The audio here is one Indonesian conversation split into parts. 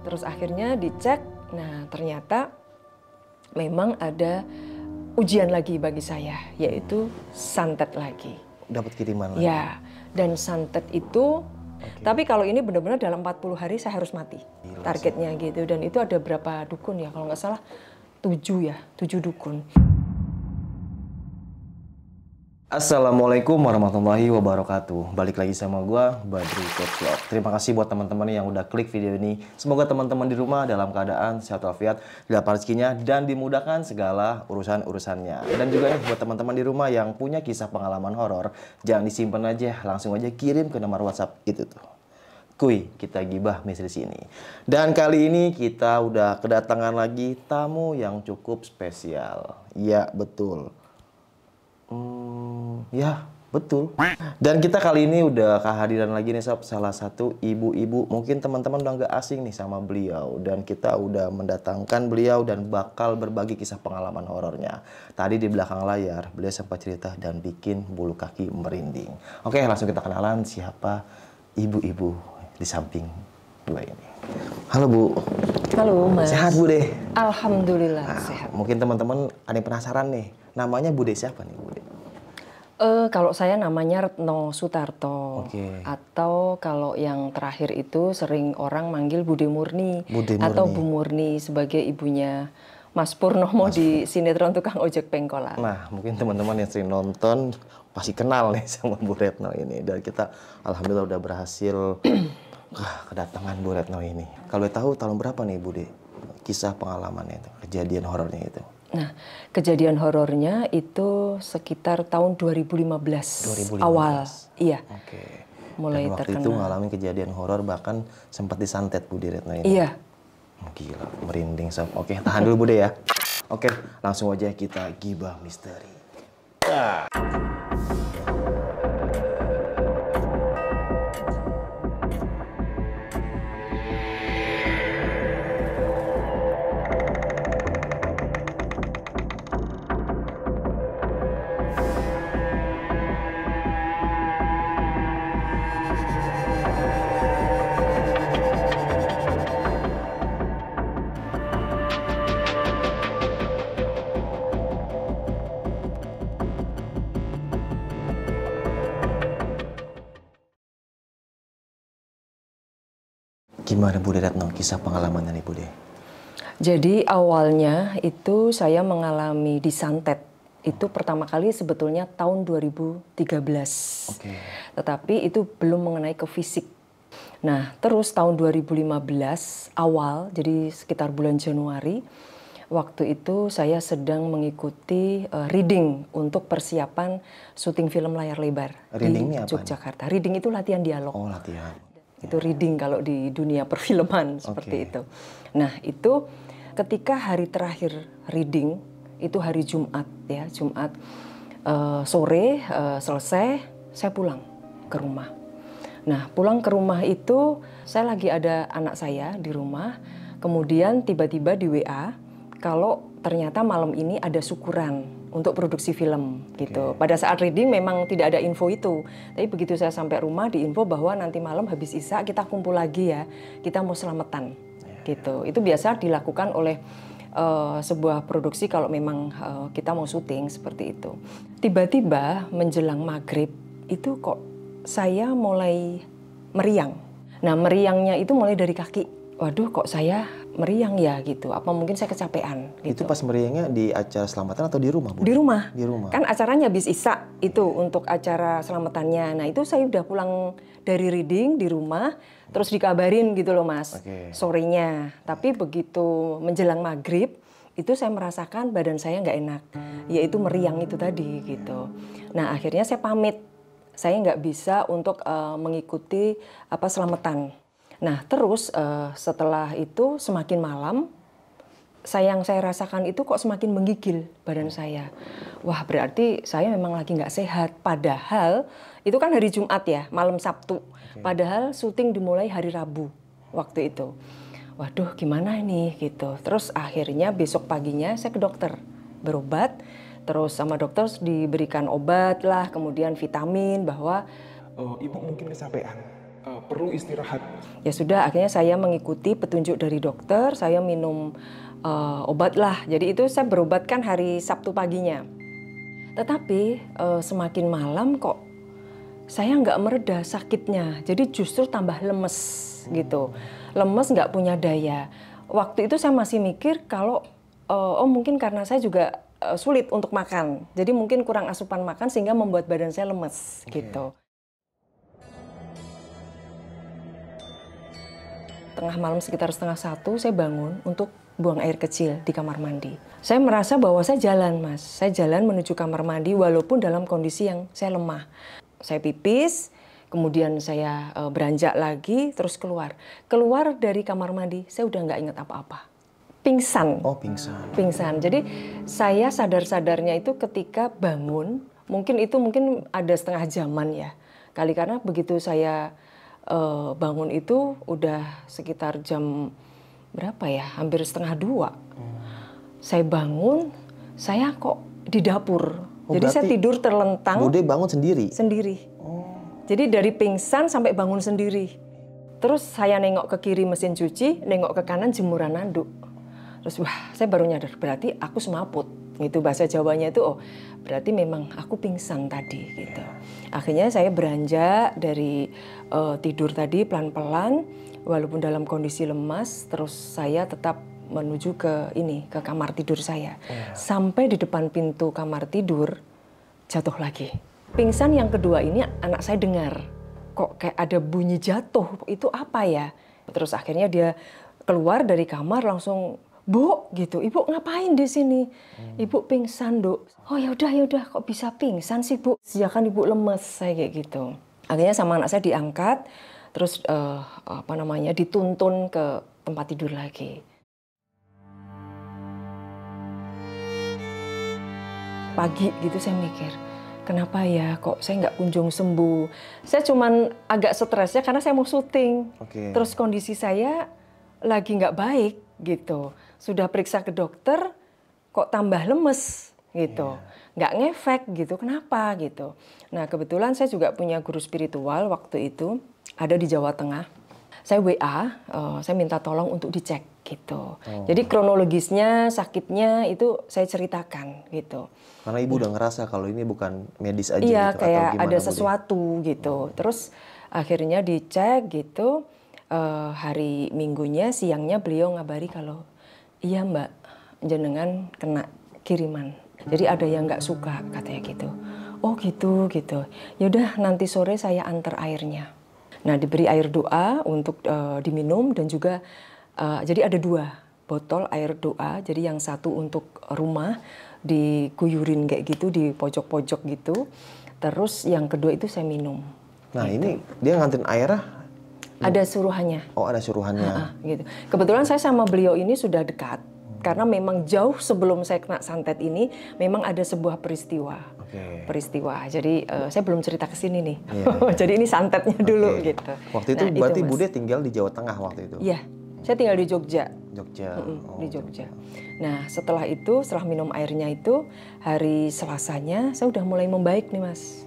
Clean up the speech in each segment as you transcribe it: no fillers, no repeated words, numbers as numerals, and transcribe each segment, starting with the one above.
Terus akhirnya dicek, nah ternyata memang ada ujian lagi bagi saya, yaitu santet lagi. Dapat kiriman lagi? Ya, dan santet itu, tapi kalau ini benar-benar dalam 40 hari saya harus mati. Gila, targetnya gitu. Dan itu ada berapa dukun ya, kalau nggak salah 7 dukun. Assalamualaikum warahmatullahi wabarakatuh. Balik lagi sama gua, Badri Coach Vlog. Terima kasih buat teman-teman yang udah klik video ini. Semoga teman-teman di rumah dalam keadaan sehat walafiat, dapat rezekinya dan dimudahkan segala urusan-urusannya. Dan juga buat teman-teman di rumah yang punya kisah pengalaman horor, jangan disimpan aja, langsung aja kirim ke nomor WhatsApp itu tuh. Kuy, kita gibah misteri sini. Dan kali ini kita udah kedatangan lagi tamu yang cukup spesial. Ya, betul. Ya, betul. Dan kita kali ini udah kehadiran lagi nih sob, salah satu ibu-ibu. Mungkin teman-teman udah nggak asing nih sama beliau. Dan kita udah mendatangkan beliau dan bakal berbagi kisah pengalaman horornya. Tadi di belakang layar, beliau sempat cerita dan bikin bulu kaki merinding. Oke, langsung kita kenalan siapa ibu-ibu di samping dua ini. Halo Bu. Halo Mas. Sehat Bu De? Alhamdulillah sehat. Mungkin teman-teman ada yang penasaran nih. Namanya Bude siapa nih Bude? Kalau saya namanya Retno Sutarto. Oke. Atau kalau yang terakhir itu sering orang manggil Bude Murni. Bude Murni. Atau Bu Murni sebagai ibunya Mas Purnomo di sinetron Tukang Ojek Pengkolan. Nah, mungkin teman-teman yang sering nonton pasti kenal nih sama Bu Retno ini. Dan kita alhamdulillah udah berhasil kedatangan Bu Retno ini. Kalau tahu tahun berapa nih Bude? Kisah pengalamannya itu, kejadian horornya itu. Nah, kejadian horornya itu sekitar tahun 2015 awal. Iya. Oke. Mulai dan waktu terkenal. itu ngalamin kejadian horor, bahkan sempat disantet Bu Retno ini. Iya. Gila, merinding sob. Oke, tahan dulu Bude ya. Oke, langsung aja kita gibah misteri. Gimana Bu Retno kisah pengalamannya nih Bude? Jadi awalnya itu saya mengalami disantet. Itu pertama kali sebetulnya tahun 2013. Oke. Tetapi itu belum mengenai ke fisik. Nah, terus tahun 2015 awal, jadi sekitar bulan Januari, waktu itu saya sedang mengikuti reading untuk persiapan syuting film layar lebar Reading di Yogyakarta. Reading itu latihan dialog. Oh, latihan. Itu reading kalau di dunia perfilman seperti itu. Nah, itu ketika hari terakhir reading, itu hari Jumat ya, Jumat sore selesai, saya pulang ke rumah. Nah, pulang ke rumah itu saya lagi ada anak saya di rumah, kemudian tiba-tiba di WA kalau ternyata malam ini ada syukuran untuk produksi film gitu. Pada saat reading memang tidak ada info itu. Tapi begitu saya sampai rumah diinfo bahwa nanti malam habis Isya kita kumpul lagi ya. Kita mau selamatan gitu. Itu biasa dilakukan oleh sebuah produksi kalau memang kita mau syuting seperti itu. Tiba-tiba menjelang maghrib itu kok saya mulai meriang. Nah, meriangnya itu mulai dari kaki. Waduh, kok saya meriang ya gitu. Apa mungkin saya kecapean gitu. Itu pas meriangnya di acara selamatan atau di rumah Bu? Di rumah. Di rumah. Kan acaranya habis Isya itu untuk acara selamatannya. Nah, itu saya udah pulang dari reading di rumah, terus dikabarin gitu loh Mas, sorenya. Tapi begitu menjelang maghrib, itu saya merasakan badan saya nggak enak, yaitu meriang itu tadi gitu. Nah, akhirnya saya pamit. Saya nggak bisa untuk mengikuti selamatan. Nah, terus setelah itu semakin malam, yang saya rasakan itu kok semakin menggigil badan saya. Wah, berarti saya memang lagi nggak sehat. Padahal itu kan hari Jumat ya, malam Sabtu. Padahal syuting dimulai hari Rabu waktu itu. Waduh, gimana nih gitu. Terus akhirnya besok paginya saya ke dokter berobat. Terus sama dokter diberikan obat lah, kemudian vitamin bahwa Ibu mungkin kecapean. perlu istirahat. Ya sudah, akhirnya saya mengikuti petunjuk dari dokter, saya minum obat lah. Jadi itu saya berobat kan hari Sabtu paginya. Tetapi semakin malam kok saya nggak mereda sakitnya. Jadi justru tambah lemes gitu. Lemes, nggak punya daya. Waktu itu saya masih mikir kalau mungkin karena saya juga sulit untuk makan. Jadi mungkin kurang asupan makan sehingga membuat badan saya lemes gitu. Tengah malam sekitar 12:30 saya bangun untuk buang air kecil di kamar mandi. Saya merasa bahwa saya jalan, Mas. Saya jalan menuju kamar mandi walaupun dalam kondisi yang saya lemah. Saya pipis, kemudian saya beranjak lagi, terus keluar. Keluar dari kamar mandi, saya udah nggak ingat apa-apa. Pingsan. Oh, pingsan. Pingsan. Jadi saya sadar-sadarnya itu ketika bangun, mungkin ada setengah jaman ya. Kali karena begitu saya bangun itu udah sekitar jam berapa ya, hampir 1:30. Saya bangun, saya kok di dapur. Jadi saya tidur terlentang. Bude bangun sendiri? Sendiri. Jadi dari pingsan sampai bangun sendiri. Terus saya nengok ke kiri mesin cuci, nengok ke kanan jemuran anduk. Terus wah, saya baru nyadar, berarti aku semaput. Itu bahasa Jawanya itu, oh berarti memang aku pingsan tadi gitu. Akhirnya saya beranjak dari tidur tadi pelan-pelan, walaupun dalam kondisi lemas, terus saya tetap menuju ke kamar tidur saya. Sampai di depan pintu kamar tidur, jatuh lagi. Pingsan yang kedua ini anak saya dengar, kok kayak ada bunyi jatuh, itu apa ya? Terus akhirnya dia keluar dari kamar langsung, "Bu," gitu, "Ibu ngapain di sini?" "Ibu pingsan, Dok." "Oh ya udah, kok bisa pingsan sih, Bu? Sejak kan Ibu lemes," saya kayak gitu. Akhirnya sama anak saya diangkat, terus dituntun ke tempat tidur lagi. Pagi gitu saya mikir, kenapa ya kok saya nggak kunjung sembuh? Saya cuman agak stres ya karena saya mau syuting. Terus kondisi saya lagi nggak baik gitu. Sudah periksa ke dokter, kok tambah lemes gitu. Nggak ngefek gitu, kenapa gitu. Nah kebetulan saya juga punya guru spiritual waktu itu, ada di Jawa Tengah. Saya WA, saya minta tolong untuk dicek gitu. Jadi kronologisnya, sakitnya itu saya ceritakan gitu. Karena Ibu udah ngerasa kalau ini bukan medis aja iya, gitu? kayak atau gimana, ada sesuatu gitu. Terus akhirnya dicek gitu, hari Minggunya, siangnya beliau ngabari kalau, "Iya Mbak, jenengan kena kiriman. Jadi ada yang nggak suka," katanya gitu. "Oh gitu." Yaudah nanti sore saya antar airnya. Nah diberi air doa untuk diminum dan juga jadi ada 2 botol air doa. Jadi yang satu untuk rumah diguyurin kayak gitu di pojok-pojok gitu. Terus yang kedua itu saya minum. Nah gitu. Ini dia nganterin airnya? Ada suruhannya. Oh ada suruhannya. Gitu. Kebetulan saya sama beliau ini sudah dekat. Karena memang jauh sebelum saya kena santet ini, memang ada sebuah peristiwa. Jadi saya belum cerita ke sini nih. Jadi ini santetnya dulu gitu. Waktu itu berarti Bude tinggal di Jawa Tengah waktu itu? Iya, saya tinggal di Jogja. Oh, di Jogja. Nah setelah itu, setelah minum airnya itu, hari Selasanya saya udah mulai membaik nih Mas.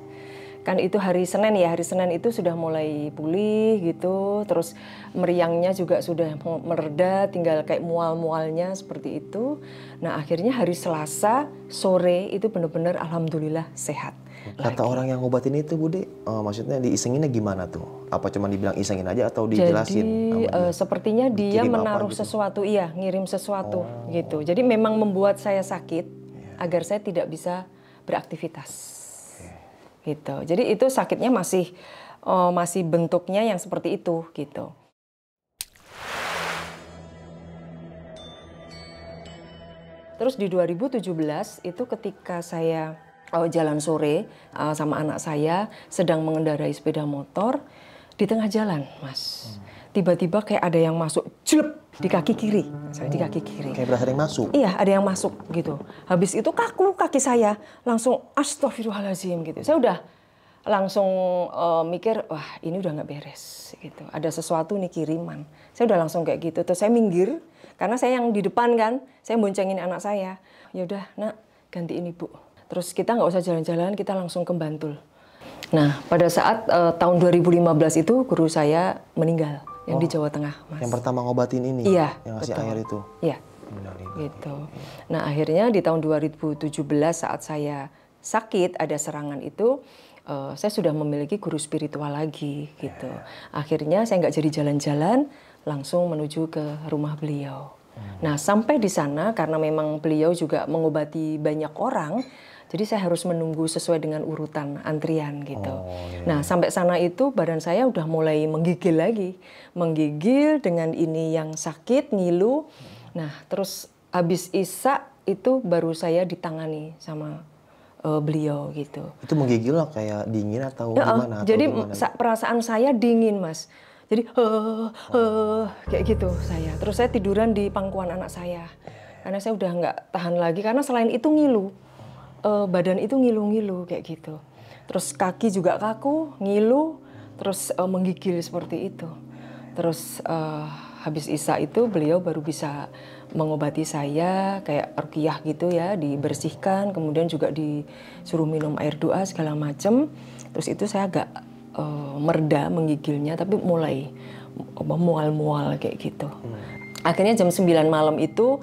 Kan itu hari Senin ya, hari Senin itu sudah mulai pulih gitu, terus meriangnya juga sudah mereda, tinggal kayak mual-mualnya seperti itu. Nah akhirnya hari Selasa sore itu benar-benar alhamdulillah sehat. Kata orang yang ngobatin itu Bude, maksudnya diisenginnya gimana tuh? Apa cuma dibilang isengin aja atau dijelasin? Jadi sepertinya dia menaruh gitu? Sesuatu, iya ngirim sesuatu gitu. Jadi memang membuat saya sakit agar saya tidak bisa beraktivitas. Gitu. Jadi itu sakitnya masih bentuknya yang seperti itu gitu. Terus di 2017 itu ketika saya jalan sore sama anak saya sedang mengendarai sepeda motor di tengah jalan, Mas. Tiba-tiba kayak ada yang masuk jelep di kaki kiri, di kaki kiri. Kayak berasa ada yang masuk? Iya, ada yang masuk gitu. Habis itu kaku kaki saya, langsung astagfirullahaladzim gitu. Saya udah langsung mikir, wah ini udah nggak beres gitu. Ada sesuatu nih kiriman. Saya udah langsung kayak gitu. Terus saya minggir, karena saya yang di depan kan, saya boncengin anak saya. Ya udah, Nak, gantiin Ibu. Terus kita nggak usah jalan-jalan, kita langsung ke Bantul. Nah, pada saat tahun 2015 itu guru saya meninggal yang di Jawa Tengah, Mas. Yang pertama ngobatin ini? Iya, yang ngasih betul. air itu? Iya, gitu. Nah, akhirnya di tahun 2017 saat saya sakit, ada serangan itu, saya sudah memiliki guru spiritual lagi, gitu. Akhirnya saya nggak jadi jalan-jalan, langsung menuju ke rumah beliau. Nah, sampai di sana karena memang beliau juga mengobati banyak orang, jadi saya harus menunggu sesuai dengan urutan antrian gitu. Nah, sampai sana itu badan saya udah mulai menggigil lagi. Menggigil dengan ini yang sakit, ngilu. Nah, terus habis Isya itu baru saya ditangani sama beliau gitu. Itu menggigil lah kayak dingin atau gimana? Jadi perasaan saya dingin, Mas. Jadi kayak gitu saya. Terus saya tiduran di pangkuan anak saya. Karena saya udah nggak tahan lagi karena selain itu ngilu. Badan itu ngilu-ngilu kayak gitu. Terus kaki juga kaku, ngilu, terus menggigil seperti itu. Terus habis Isya itu beliau baru bisa mengobati saya kayak ruqyah gitu ya, dibersihkan, kemudian juga disuruh minum air doa segala macam. Terus itu saya agak mereda menggigilnya, tapi mulai mual-mual kayak gitu. Akhirnya jam 9 malam itu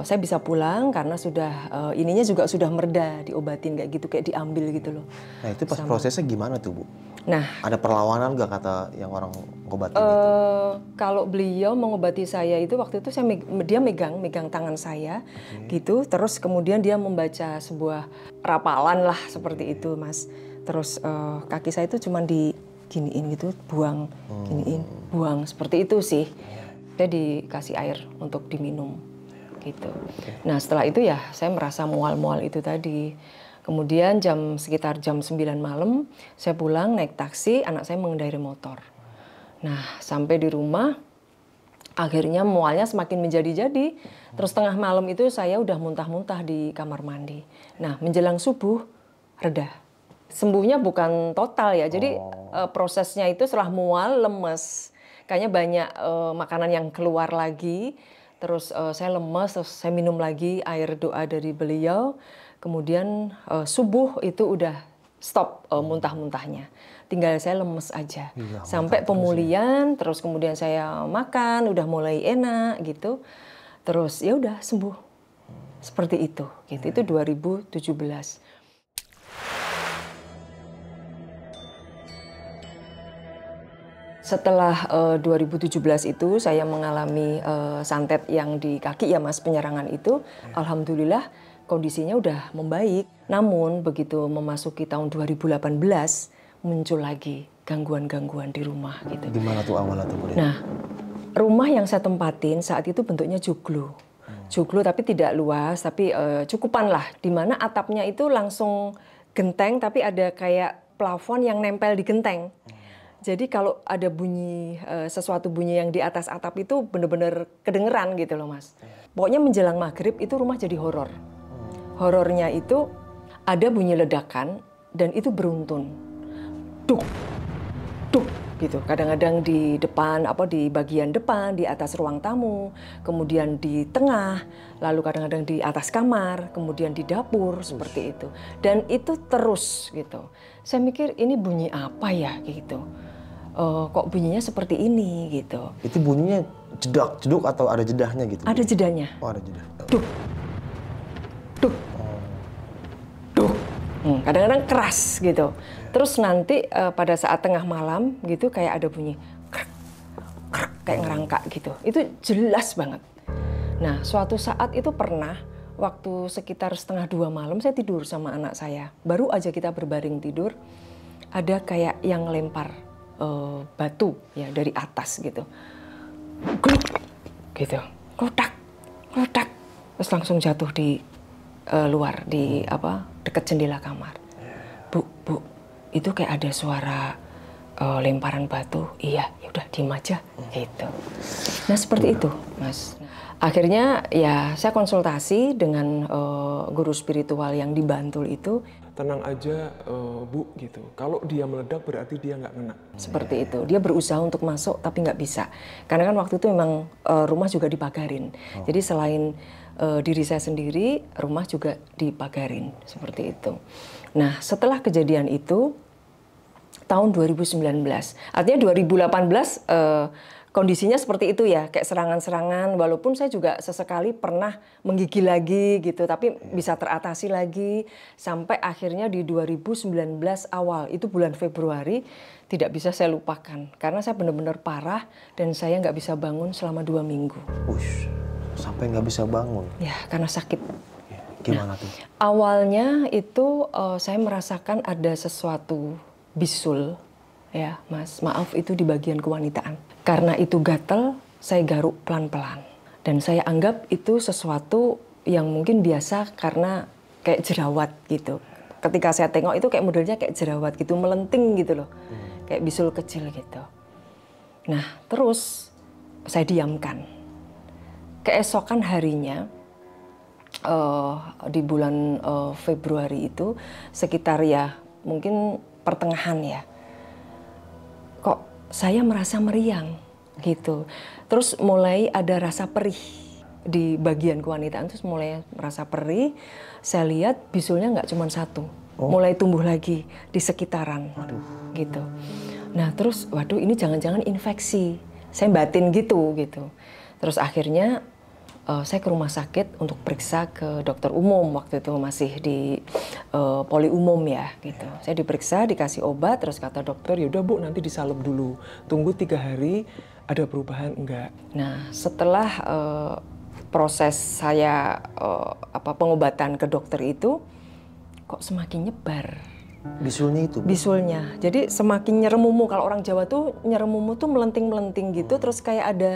saya bisa pulang karena sudah ininya juga sudah mereda, diobatin kayak gitu, kayak diambil gitu loh. Nah itu pas prosesnya gimana tuh Bu? Nah, ada perlawanan nggak kata yang orang ngobatin itu? Kalau beliau mengobati saya itu waktu itu dia megang tangan saya gitu, terus kemudian dia membaca sebuah rapalan lah seperti itu, Mas. Terus kaki saya itu cuma diginiin gitu, buang, giniin, buang, seperti itu sih. Dia dikasih air untuk diminum gitu. Nah setelah itu ya saya merasa mual-mual itu tadi. Kemudian sekitar jam 9 malam saya pulang naik taksi, anak saya mengendarai motor. Nah sampai di rumah akhirnya mualnya semakin menjadi-jadi. Terus tengah malam itu saya udah muntah-muntah di kamar mandi. Nah menjelang subuh reda. Sembuhnya bukan total ya, jadi prosesnya itu setelah mual, lemes. Kayaknya banyak makanan yang keluar lagi. Terus saya lemes, terus saya minum lagi air doa dari beliau. Kemudian subuh itu udah stop muntah-muntahnya. Tinggal saya lemes aja. Iya, sampai pemulihan, terus kemudian saya makan, udah mulai enak gitu. Terus ya udah sembuh. Seperti itu. Gitu. Itu 2017. Setelah 2017 itu saya mengalami santet yang di kaki ya Mas, penyerangan itu. Alhamdulillah kondisinya udah membaik. Namun begitu memasuki tahun 2018 muncul lagi gangguan-gangguan di rumah gitu. Gimana tuh awalnya tuh? Nah, rumah yang saya tempatin saat itu bentuknya joglo. Joglo tapi tidak luas, tapi cukupan lah. Di mana atapnya itu langsung genteng tapi ada kayak plafon yang nempel di genteng. Jadi kalau ada bunyi, sesuatu bunyi yang di atas atap itu benar-benar kedengeran gitu loh Mas. Pokoknya menjelang maghrib itu rumah jadi horor. Horornya itu ada bunyi ledakan dan itu beruntun. Duk, duk gitu. Kadang-kadang di depan, di bagian depan, di atas ruang tamu, kemudian di tengah, lalu kadang-kadang di atas kamar, kemudian di dapur, seperti itu. Dan itu terus gitu. Saya mikir ini bunyi apa ya gitu. Kok bunyinya seperti ini gitu. Itu bunyinya jeduk atau ada jedahnya gitu? Ada jedahnya. Oh ada jedah. Duk, duk, duk. Kadang-kadang keras gitu. Terus nanti pada saat tengah malam gitu kayak ada bunyi krek, krek, kayak ngerangkak gitu. Itu jelas banget. Nah suatu saat itu pernah waktu sekitar 1:30 malam saya tidur sama anak saya. Baru aja kita berbaring tidur, ada kayak yang lempar batu ya dari atas gitu, gluk gitu, kotak, kotak, terus langsung jatuh di luar di dekat jendela kamar. Bu, itu kayak ada suara lemparan batu. Iya, ya udah diem aja gitu. Nah seperti itu, Mas. Akhirnya ya saya konsultasi dengan guru spiritual yang di Bantul itu. Tenang aja Bu gitu, kalau dia meledak berarti dia nggak kena. Seperti itu, dia berusaha untuk masuk tapi nggak bisa. Karena kan waktu itu memang rumah juga dipagarin. Jadi selain diri saya sendiri, rumah juga dipagarin, seperti itu. Nah setelah kejadian itu, tahun 2019. Artinya 2018 kondisinya seperti itu ya, kayak serangan-serangan. Walaupun saya juga sesekali pernah menggigil lagi gitu, tapi bisa teratasi lagi. Sampai akhirnya di 2019 awal, itu bulan Februari, tidak bisa saya lupakan. Karena saya benar-benar parah dan saya nggak bisa bangun selama 2 minggu. Ush, sampai nggak bisa bangun? Ya, karena sakit. Gimana tuh? Awalnya itu saya merasakan ada sesuatu bisul. Ya, Mas, maaf itu di bagian kewanitaan. Karena itu gatel, saya garuk pelan-pelan. Dan saya anggap itu sesuatu yang mungkin biasa karena kayak jerawat gitu. Ketika saya tengok itu kayak modelnya kayak jerawat gitu, melenting gitu loh. Kayak bisul kecil gitu. Nah, terus saya diamkan. Keesokan harinya, di bulan Februari itu, sekitar ya mungkin pertengahan ya, kok saya merasa meriang gitu. Terus mulai ada rasa perih di bagian kewanitaan, terus mulai merasa perih. Saya lihat bisulnya nggak cuma satu, mulai tumbuh lagi di sekitaran. Gitu. Nah terus, waduh ini jangan-jangan infeksi. Saya batin gitu. Terus akhirnya saya ke rumah sakit untuk periksa ke dokter umum, waktu itu masih di poli umum ya gitu. Saya diperiksa, dikasih obat, terus kata dokter, ya udah Bu nanti disalep dulu, tunggu 3 hari ada perubahan enggak. Nah setelah proses saya pengobatan ke dokter itu, kok semakin nyebar. Bisulnya itu? Bisulnya, jadi semakin nyeremumu. Kalau orang Jawa tuh nyeremumu tuh melenting-melenting gitu, terus kayak ada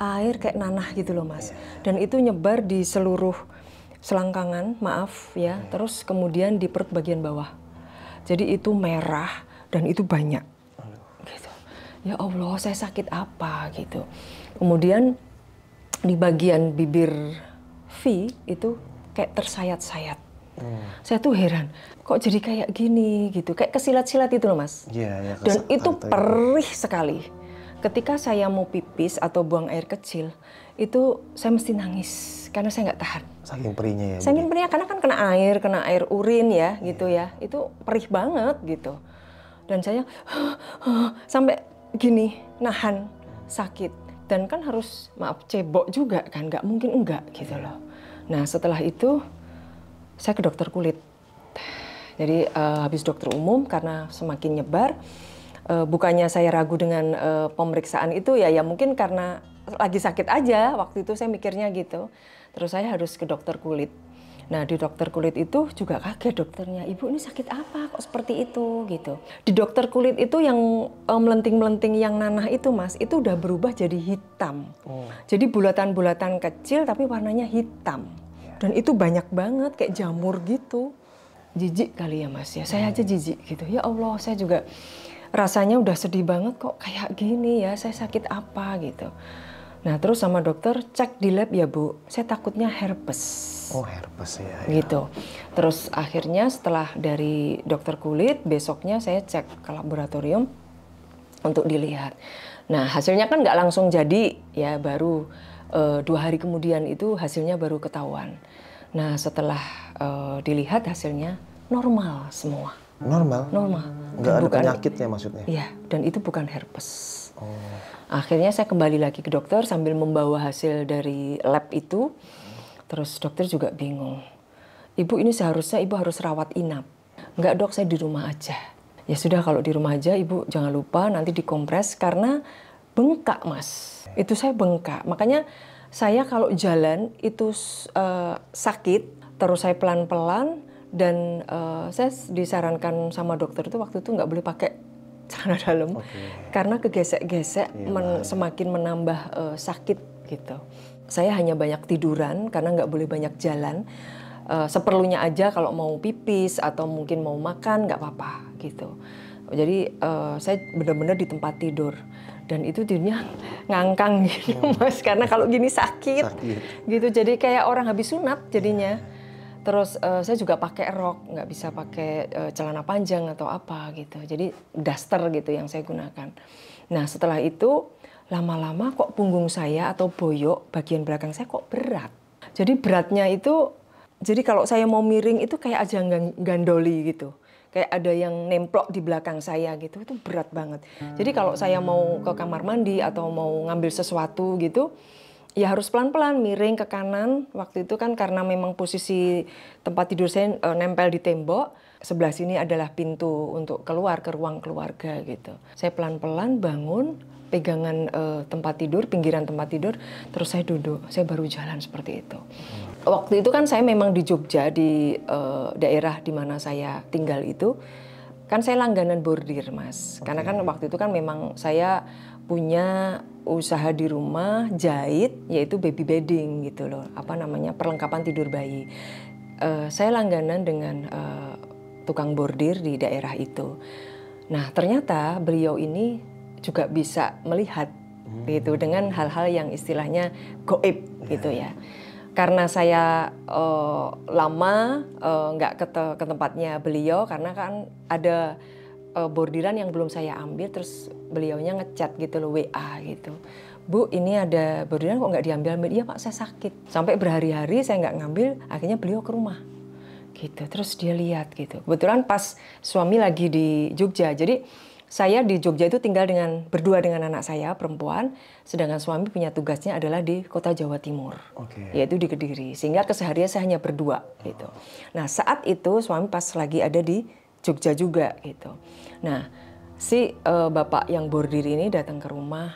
air kayak nanah gitu loh Mas. Dan itu nyebar di seluruh selangkangan, maaf ya. Terus kemudian di perut bagian bawah. Jadi itu merah dan itu banyak. Gitu. Ya Allah, saya sakit apa gitu. Kemudian di bagian bibir V itu kayak tersayat-sayat. Saya tuh heran, kok jadi kayak gini gitu. Kayak kesilat-silat itu loh Mas. Iya, dan itu perih sekali. Ketika saya mau pipis atau buang air kecil, itu saya mesti nangis karena saya nggak tahan. Saking perihnya ya? Saking perihnya, karena kan kena air urin ya, gitu ya. Itu perih banget gitu. Dan saya sampai gini, nahan sakit. Dan kan harus, maaf, cebok juga kan, nggak mungkin enggak gitu loh. Nah setelah itu, saya ke dokter kulit. Jadi habis dokter umum karena semakin nyebar, bukannya saya ragu dengan pemeriksaan itu ya mungkin karena lagi sakit aja waktu itu saya mikirnya gitu. Terus saya harus ke dokter kulit. Nah di dokter kulit itu juga kaget dokternya, Ibu ini sakit apa kok seperti itu gitu. Di dokter kulit itu yang melenting-melenting yang nanah itu Mas, itu udah berubah jadi hitam. Jadi bulatan-bulatan kecil tapi warnanya hitam. Dan itu banyak banget kayak jamur gitu. Jijik kali ya Mas ya, saya aja jijik gitu. Ya Allah, saya juga rasanya udah sedih banget kok kayak gini ya, saya sakit apa gitu. Nah terus sama dokter cek di lab ya Bu, saya takutnya herpes. Oh herpes ya. Gitu. Terus akhirnya setelah dari dokter kulit, besoknya saya cek ke laboratorium untuk dilihat. Nah hasilnya kan nggak langsung jadi ya, baru 2 hari kemudian itu hasilnya baru ketahuan. Nah setelah dilihat hasilnya normal semua. Normal? Normal. Nggak ada penyakitnya maksudnya? Iya, dan itu bukan herpes. Akhirnya saya kembali lagi ke dokter sambil membawa hasil dari lab itu. Terus dokter juga bingung. Ibu ini seharusnya Ibu harus rawat inap. Enggak Dok, saya di rumah aja. Ya sudah kalau di rumah aja Ibu jangan lupa nanti dikompres karena bengkak Mas. Itu saya bengkak. Makanya saya kalau jalan itu sakit, terus saya pelan-pelan. Dan saya disarankan sama dokter itu waktu itu nggak boleh pakai celana dalam karena kegesek-gesek semakin menambah sakit gitu. Saya hanya banyak tiduran karena nggak boleh banyak jalan. Seperlunya aja kalau mau pipis atau mungkin mau makan nggak apa-apa gitu. Jadi saya benar-benar di tempat tidur dan itu tidurnya ngangkang gitu Mas, karena kalau gini sakit gitu. Jadi kayak orang habis sunat jadinya. Terus saya juga pakai rok, nggak bisa pakai celana panjang atau apa gitu. Jadi daster gitu yang saya gunakan. Nah setelah itu lama-lama kok punggung saya atau boyok bagian belakang saya kok berat. Jadi beratnya itu, jadi kalau saya mau miring itu kayak aja gandoli gitu. kayak ada yang nemplok di belakang saya gitu, itu berat banget. Jadi kalau saya mau ke kamar mandi atau mau ngambil sesuatu gitu, ya harus pelan-pelan miring ke kanan. Waktu itu kan karena memang posisi tempat tidur saya nempel di tembok, sebelah sini adalah pintu untuk keluar ke ruang keluarga gitu. Saya pelan-pelan bangun, pegangan tempat tidur, pinggiran tempat tidur, terus saya duduk, saya baru jalan seperti itu. Waktu itu kan saya memang di Jogja, di daerah di mana saya tinggal itu, kan saya langganan bordir, Mas. Karena kan waktu itu kan memang saya punya usaha di rumah jahit, yaitu baby bedding gitu loh, perlengkapan tidur bayi. Saya langganan dengan tukang bordir di daerah itu. Nah ternyata beliau ini juga bisa melihat gitu dengan hal-hal yang istilahnya goib gitu ya. Karena saya lama nggak ke tempatnya beliau, karena kan ada bordiran yang belum saya ambil, terus beliaunya ngechat gitu loh, WA gitu. Bu, ini ada bordiran kok nggak diambil-ambil? Iya Pak, saya sakit. Sampai berhari-hari saya nggak ngambil, akhirnya beliau ke rumah. Gitu, terus dia lihat gitu. Kebetulan pas suami lagi di Jogja, jadi saya di Jogja itu tinggal berdua dengan anak saya perempuan, sedangkan suami punya tugasnya adalah di kota Jawa Timur, yaitu di Kediri. Sehingga keseharian saya hanya berdua gitu. Nah saat itu suami pas lagi ada di Jogja juga gitu. Nah si bapak yang bordir ini datang ke rumah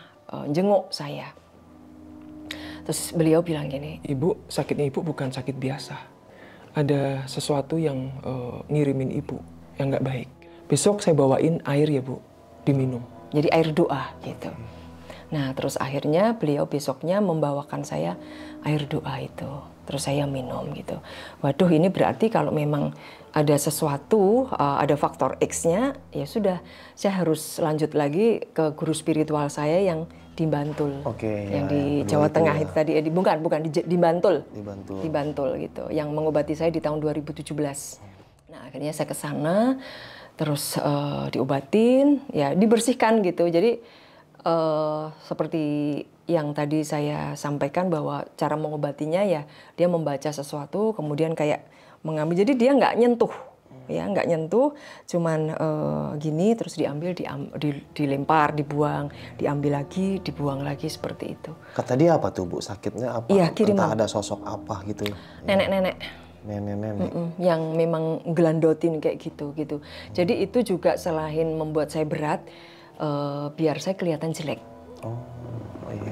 jenguk saya. Terus beliau bilang gini, Ibu, sakitnya Ibu bukan sakit biasa. Ada sesuatu yang ngirimin Ibu yang nggak baik. Besok saya bawain air ya Bu, diminum. Jadi air doa gitu. Nah terus akhirnya beliau besoknya membawakan saya air doa itu. Terus saya minum gitu. Waduh ini berarti kalau memang ada sesuatu, ada faktor X-nya, ya sudah saya harus lanjut lagi ke guru spiritual saya yang di Bantul. Yang di Jawa Tengah itu tadi. Bukan di Bantul. Di Bantul gitu. Yang mengobati saya di tahun 2017. Nah akhirnya saya ke sana. Terus diobatin, ya dibersihkan gitu. Jadi seperti yang tadi saya sampaikan bahwa cara mengobatinya ya dia membaca sesuatu, kemudian kayak mengambil. Jadi dia nggak nyentuh, ya nggak nyentuh, cuman gini terus diambil, dilempar, dibuang, diambil lagi, dibuang lagi seperti itu. Kata dia apa tuh Bu? Sakitnya apa? Iya, kiriman. Entah ada sosok apa gitu? Nenek-nenek. Yang memang gelandotin kayak gitu. Jadi itu juga selain membuat saya berat, biar saya kelihatan jelek.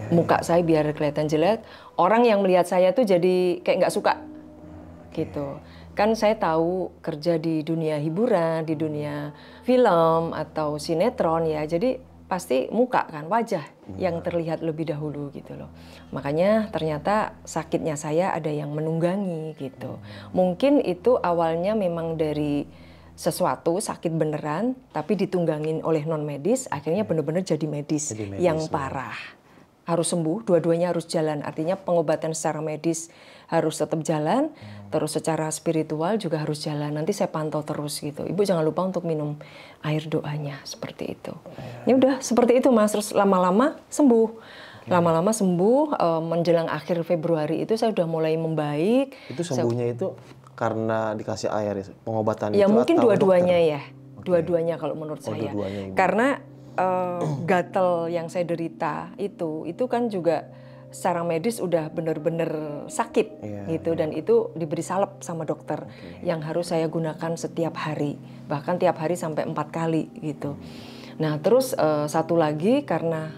Muka saya biar kelihatan jelek. Orang yang melihat saya tuh jadi kayak nggak suka, gitu. Kan saya tahu kerja di dunia hiburan, di dunia film atau sinetron ya. Jadi pasti muka kan, wajah yang terlihat lebih dahulu gitu loh. Makanya ternyata sakitnya saya ada yang menunggangi gitu. Mungkin itu awalnya memang dari sesuatu sakit beneran, tapi ditunggangin oleh non medis, akhirnya benar-benar jadi medis yang parah. Harus sembuh, dua-duanya harus jalan. Artinya pengobatan secara medis harus tetap jalan, terus secara spiritual juga harus jalan. Nanti saya pantau terus gitu. Ibu jangan lupa untuk minum air doanya, seperti itu. Ya udah seperti itu Mas, terus lama-lama sembuh. Lama-lama sembuh, menjelang akhir Februari itu saya udah mulai membaik. Itu sembuhnya itu karena dikasih air, pengobatan ya itu mungkin atau dua-duanya dokter? ya. Dua-duanya kalau menurut saya. Dua-duanya, Ibu. Karena gatal yang saya derita itu kan juga secara medis udah bener-bener sakit gitu. Dan itu diberi salep sama dokter yang harus saya gunakan setiap hari, bahkan tiap hari sampai 4 kali gitu. Nah terus satu lagi karena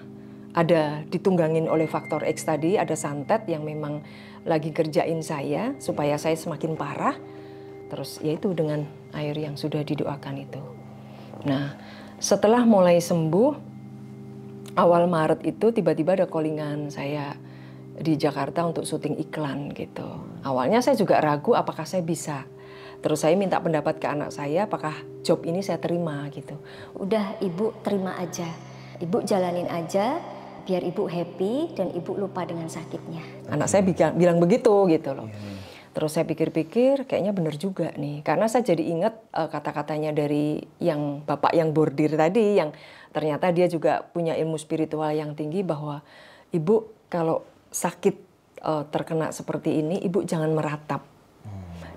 ada ditunggangin oleh faktor X tadi, ada santet yang memang lagi kerjain saya supaya saya semakin parah. Terus yaitu dengan air yang sudah didoakan itu. Nah setelah mulai sembuh, awal Maret itu tiba-tiba ada callingan saya di Jakarta untuk syuting iklan gitu. Awalnya saya juga ragu apakah saya bisa. Terus saya minta pendapat ke anak saya apakah job ini saya terima gitu. Udah Ibu terima aja. Ibu jalanin aja biar Ibu happy dan Ibu lupa dengan sakitnya. Anak saya bilang begitu gitu loh. Terus saya pikir-pikir kayaknya bener juga nih. Karena saya jadi ingat kata-katanya dari yang bapak yang bordir tadi, yang ternyata dia juga punya ilmu spiritual yang tinggi, bahwa Ibu kalau sakit terkena seperti ini, Ibu jangan meratap.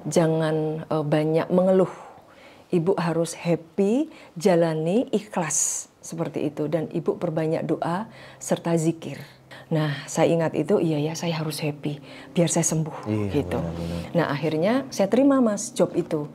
Jangan banyak mengeluh. Ibu harus happy, jalani, ikhlas seperti itu. Dan ibu perbanyak doa serta zikir. Nah, saya ingat itu, iya ya, saya harus happy biar saya sembuh gitu. Benar. Nah, akhirnya saya terima Mas job itu.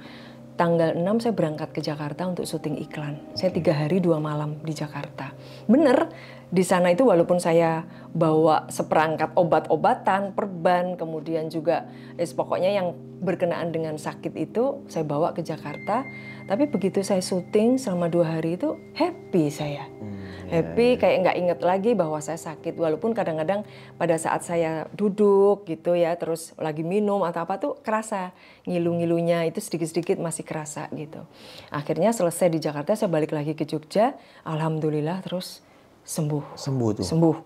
Tanggal 6 saya berangkat ke Jakarta untuk syuting iklan. Saya 3 hari 2 malam di Jakarta. Bener, di sana itu walaupun saya bawa seperangkat obat-obatan, perban, kemudian juga pokoknya yang berkenaan dengan sakit itu saya bawa ke Jakarta. Tapi begitu saya syuting selama 2 hari itu happy saya. Happy, kayak nggak inget lagi bahwa saya sakit. Walaupun kadang-kadang pada saat saya duduk gitu ya, terus lagi minum atau apa tuh kerasa. Ngilu-ngilunya itu sedikit-sedikit masih kerasa gitu. Akhirnya selesai di Jakarta, saya balik lagi ke Jogja. Alhamdulillah terus sembuh. Sembuh tuh? Sembuh.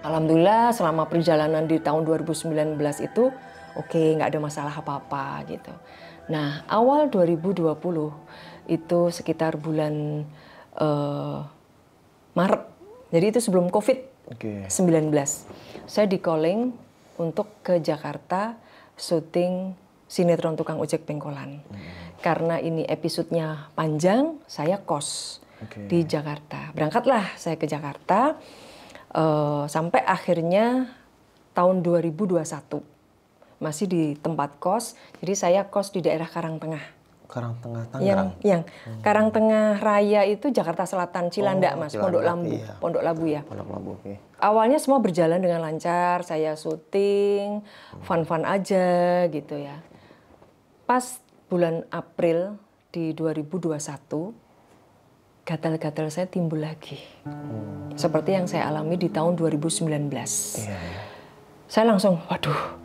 Alhamdulillah selama perjalanan di tahun 2019 itu oke, nggak ada masalah apa-apa gitu. Nah, awal 2020 itu sekitar bulan Maret. Jadi itu sebelum COVID-19. Saya di calling untuk ke Jakarta syuting sinetron Tukang Ojek Pengkolan. Karena ini episodenya panjang, saya kos di Jakarta. Berangkatlah saya ke Jakarta sampai akhirnya tahun 2021. Masih di tempat kos, jadi saya kos di daerah Karangtengah. Karangtengah, Tangerang? Yang Karangtengah Raya itu Jakarta Selatan, Cilandak Mas, Pondok Lambu. Iya. Pondok Labu ya. Pondok Labu, oke. Awalnya semua berjalan dengan lancar, saya syuting, fun-fun aja gitu ya. Pas bulan April di 2021, gatal-gatal saya timbul lagi. Seperti yang saya alami di tahun 2019. Iya. Saya langsung, waduh,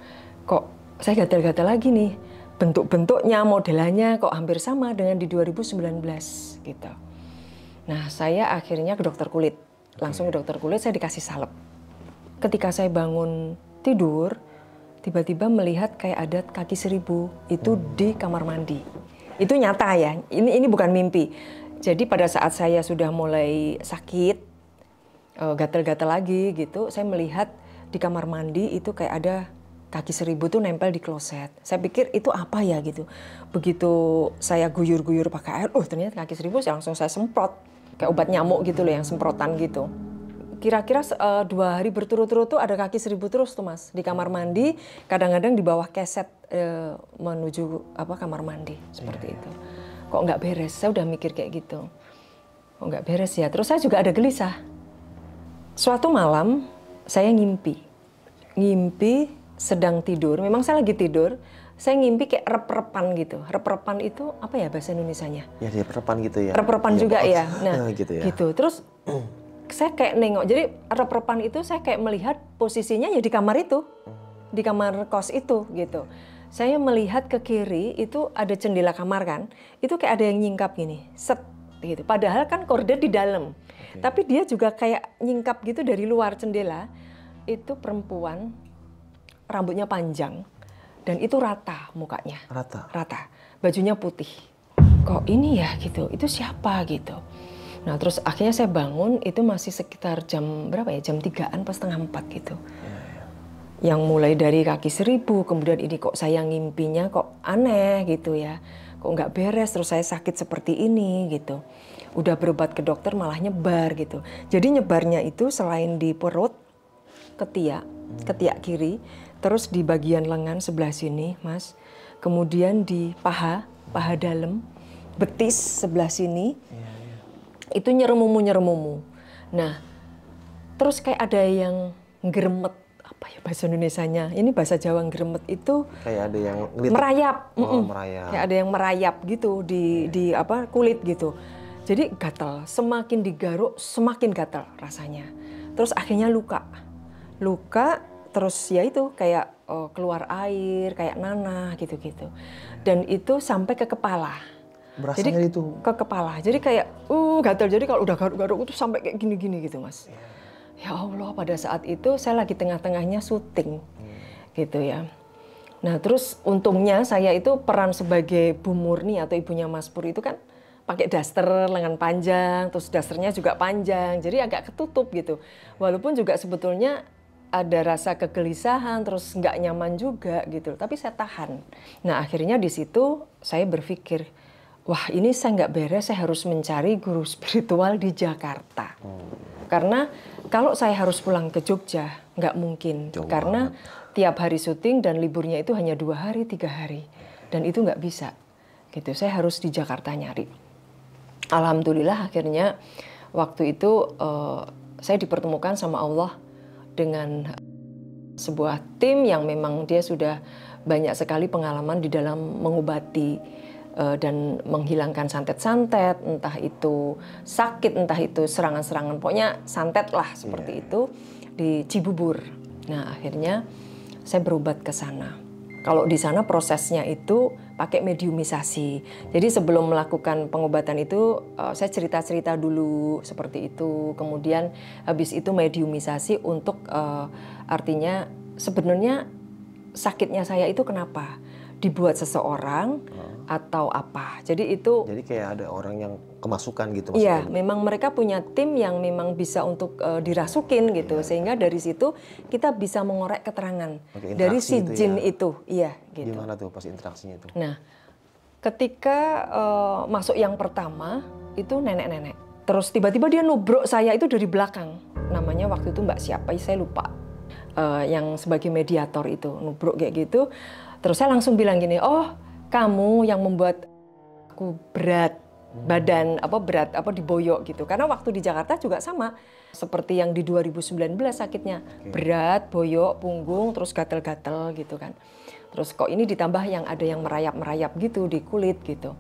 kok saya gatal-gatal lagi nih. Bentuk-bentuknya, modelannya kok hampir sama dengan di 2019 gitu. Nah, saya akhirnya ke dokter kulit. Langsung ke dokter kulit, saya dikasih salep. Ketika saya bangun tidur, tiba-tiba melihat kayak ada kaki 1000 itu di kamar mandi. Itu nyata ya, ini bukan mimpi. Jadi pada saat saya sudah mulai sakit, gatal-gatal lagi gitu, saya melihat di kamar mandi itu kayak ada kaki 1000 tuh nempel di kloset. Saya pikir itu apa ya gitu. Begitu saya guyur-guyur pakai air, ternyata kaki 1000 langsung saya semprot. Kayak obat nyamuk gitu loh yang semprotan gitu. Kira-kira 2 hari berturut-turut tuh ada kaki 1000 terus tuh Mas. Di kamar mandi, kadang-kadang di bawah keset menuju kamar mandi. Seperti itu. Kok nggak beres? Saya udah mikir kayak gitu. Kok nggak beres ya? Terus saya juga ada gelisah. Suatu malam saya ngimpi sedang tidur, memang saya lagi tidur, saya ngimpi kayak rep-repan gitu. Rep-repan itu apa ya bahasa Indonesianya? Ya, rep-repan gitu ya. Rep-repan juga ya. Nah, gitu ya. Gitu. Terus saya kayak nengok. Jadi rep-repan itu saya kayak melihat posisinya ya di kamar itu. Di kamar kos itu gitu. Saya melihat ke kiri itu ada jendela kamar kan. Itu kayak ada yang nyingkap gini. Set gitu. Padahal kan korden di dalam. Tapi dia juga kayak nyingkap gitu dari luar jendela. Itu perempuan, rambutnya panjang, dan itu rata mukanya. Rata. Bajunya putih. Kok ini ya gitu, itu siapa gitu. Nah terus akhirnya saya bangun, itu masih sekitar jam berapa ya, jam 3-an pas setengah 4 gitu. Yang mulai dari kaki 1000, kemudian ini kok saya ngimpinya kok aneh gitu ya. Kok nggak beres, terus saya sakit seperti ini gitu. Udah berobat ke dokter malah nyebar gitu. Jadi nyebarnya itu selain di perut, ketiak kiri, terus di bagian lengan sebelah sini, Mas. Kemudian di paha dalam, betis sebelah sini. Itu nyeremumu. Nah, terus kayak ada yang geremet, apa ya bahasa Indonesianya? Ini bahasa Jawa geremet itu kayak ada yang merayap. Merayap. Kayak ada yang merayap gitu di kulit gitu. Jadi gatal, semakin digaruk semakin gatal rasanya. Terus akhirnya luka, terus ya itu kayak keluar air, kayak nanah gitu-gitu. Dan itu sampai ke kepala. Berasanya jadi itu ke kepala. Jadi kayak gatal. Jadi kalau udah garuk-garuk itu sampai kayak gini-gini gitu, Mas. Ya Allah, pada saat itu saya lagi tengah-tengahnya syuting. Gitu ya. Nah, terus untungnya saya itu peran sebagai Bu Murni atau ibunya Mas Pur itu kan pakai daster lengan panjang, terus dasternya juga panjang. Jadi agak ketutup gitu. Walaupun juga sebetulnya ada rasa kegelisahan, terus nggak nyaman juga gitu. Tapi saya tahan. Nah akhirnya di situ saya berpikir, wah ini saya nggak beres, saya harus mencari guru spiritual di Jakarta. Karena kalau saya harus pulang ke Jogja, nggak mungkin. Jauh Karena tiap hari syuting dan liburnya itu hanya 2 hari, 3 hari. Dan itu nggak bisa. Gitu. Saya harus di Jakarta nyari. Alhamdulillah akhirnya waktu itu saya dipertemukan sama Allah dengan sebuah tim yang memang dia sudah banyak sekali pengalaman di dalam mengobati dan menghilangkan santet-santet, entah itu sakit, entah itu serangan-serangan, pokoknya santet lah seperti itu di Cibubur. Nah akhirnya saya berobat ke sana. Kalau di sana prosesnya itu pakai mediumisasi. Jadi sebelum melakukan pengobatan itu saya cerita-cerita dulu seperti itu. Kemudian habis itu mediumisasi untuk artinya sebenarnya sakitnya saya itu kenapa? Dibuat seseorang atau apa? Jadi itu. Jadi kayak ada orang yang kemasukan gitu Iya, maksudnya. memang mereka punya tim yang memang bisa untuk dirasukin gitu, sehingga dari situ kita bisa mengorek keterangan Oke, dari si interaksi itu jin ya. itu, iya gitu. Gimana tuh pas interaksinya tuh? Nah, ketika masuk yang pertama itu nenek-nenek, terus tiba-tiba dia nubruk saya itu dari belakang. Namanya waktu itu Mbak siapa? Saya lupa. Yang sebagai mediator itu nubruk kayak gitu. Terus saya langsung bilang gini, oh kamu yang membuat aku berat badan, berat diboyok gitu. Karena waktu di Jakarta juga sama seperti yang di 2019 sakitnya, berat, boyok, punggung, terus gatel-gatel gitu kan. Terus kok ini ditambah yang ada yang merayap-merayap gitu di kulit gitu.